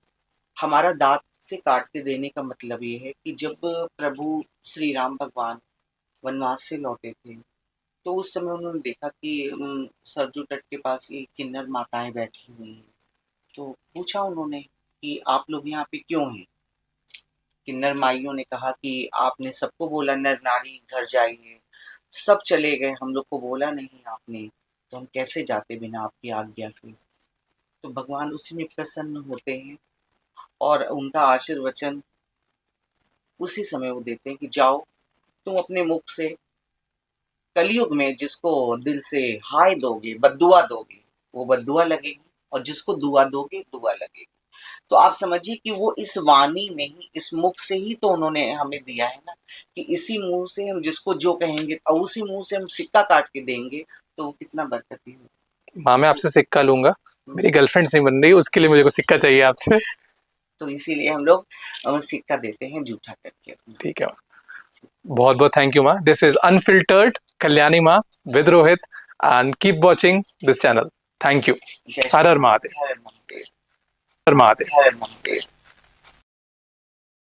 Speaker 1: हमारा दांत से काट के देने का मतलब ये है कि जब प्रभु श्री राम भगवान वनवास से लौटे थे तो उस समय उन्होंने देखा कि सरजू तट के पास ये किन्नर माताएं बैठी हुई हैं, तो पूछा उन्होंने कि आप लोग यहाँ पे क्यों हैं? किन्नर माइयों ने कहा कि आपने सबको बोला नर नारी घर जाइए, सब चले गए, हम लोग को बोला नहीं आपने, तो हम कैसे जाते बिना आपकी आज्ञा के? तो भगवान उसी में प्रसन्न होते हैं और उनका आशीर्वचन उसी समय वो देते हैं कि जाओ तुम अपने मुख से कलयुग में जिसको दिल से हाय दोगे, बद्दुआ दोगे, वो बद्दुआ लगेगी, और जिसको दुआ दोगे दुआ लगेगी। तो आप समझिए कि वो इस वाणी में ही, इस मुख से ही तो उन्होंने हमें दिया है ना, कि इसी मुंह से हम जिसको जो कहेंगे और उसी मुंह से हम सिक्का काट के देंगे, तो वो कितना बरकती हो।
Speaker 2: माँ मैं आपसे सिक्का लूंगा, मेरी गर्लफ्रेंड नहीं बन रही, उसके लिए मुझे को सिक्का चाहिए आपसे।
Speaker 1: तो इसीलिए हम लोग सिक्का देते हैं जूठा करके अपना।
Speaker 2: ठीक है माँ, बहुत बहुत थैंक यू माँ। दिस इज अनफिल्टर्ड कल्याणी माँ with Rohit, and keep watching this channel. Thank you.
Speaker 1: जय
Speaker 2: हर
Speaker 1: श्री
Speaker 2: हर महादेव।
Speaker 1: हर महादेव,
Speaker 2: हर महादेव।
Speaker 1: हर महादेव।